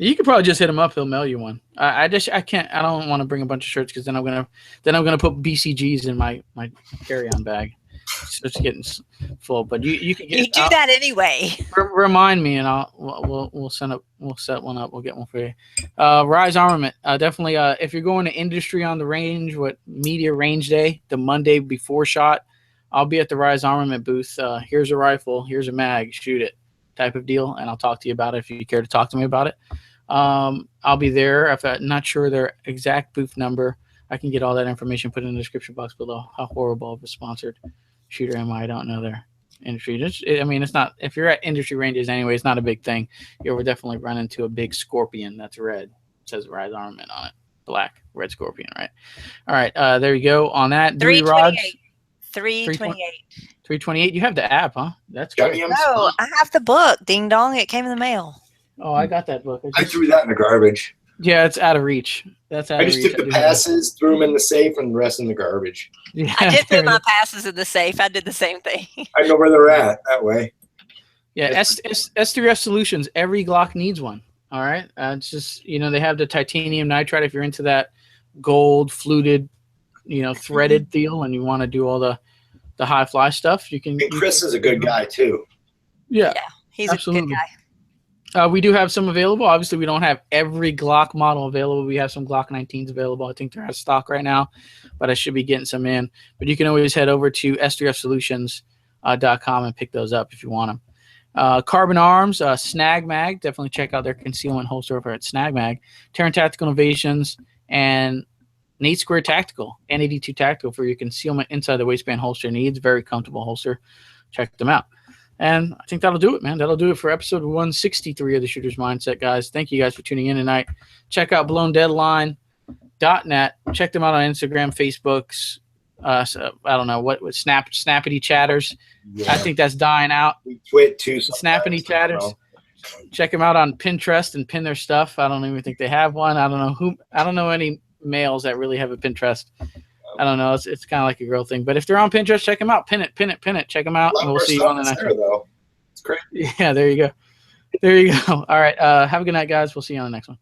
You could probably just hit him up. He'll mail you one. I can't. I don't want to bring a bunch of shirts because then I'm gonna put BCGs in my carry-on bag. So it's getting full. But you can get. You do that anyway. Remind me, and we'll set one up. We'll get one for you. Rise Armament. Definitely. If you're going to industry on the range, media range day, the Monday before SHOT, I'll be at the Rise Armament booth. Here's a rifle. Here's a mag. Shoot it. Type of deal, and I'll talk to you about it if you care to talk to me about it. I'll be there. If I'm not sure their exact booth number, I can get all that information put in the description box below. How horrible of a sponsored shooter am I? I don't know their industry. It's not. If you're at industry ranges anyway, it's not a big thing. You'll definitely run into a big scorpion that's red. It says Rise Armament on it. Black, red scorpion, right? All right, there you go. On that, Dewey rods. 328. 328. You have the app, huh? That's Got great. me on No, spot. I have the book. Ding dong, it came in the mail. Oh, I got that book. I threw that in the garbage. Yeah, it's out of reach. That's out I of just reach. took the passes, threw them in the safe, and the rest in the garbage. Yeah, I did there put it my is. passes in the safe. I did the same thing. I know where they're at that way. Yeah, S3F Solutions. Every Glock needs one. All right. It's just, they have the titanium nitride. If you're into that gold fluted, threaded deal, and you want to do all the high fly stuff, you can. And Chris is a good guy too. Yeah, He's absolutely. a good guy. We do have some available. Obviously, we don't have every Glock model available. We have some Glock 19s available. I think they're out of stock right now, but I should be getting some in. But you can always head over to s3fsolutions.com and pick those up if you want them. Carbon Arms, Snag Mag. Definitely check out their concealment holster over at Snag Mag. Taran Tactical Innovations, and Nate Square Tactical, N82 Tactical for your concealment inside the waistband holster needs. Very comfortable holster. Check them out. And I think that'll do it, man. That'll do it for episode 163 of the Shooter's Mindset, guys. Thank you guys for tuning in tonight. Check out BlownDeadline.net. Check them out on Instagram, Facebooks. So, I don't know what Snappity Chatters. Yeah. I think that's dying out. We quit too. Snappity Chatters. Check them out on Pinterest and pin their stuff. I don't even think they have one. I don't know any males that really have a Pinterest. I don't know. It's kind of like a girl thing. But if they're on Pinterest, check them out. Pin it. Check them out. And we'll see you on the next one. Though. It's great. Yeah, there you go. All right. Have a good night, guys. We'll see you on the next one.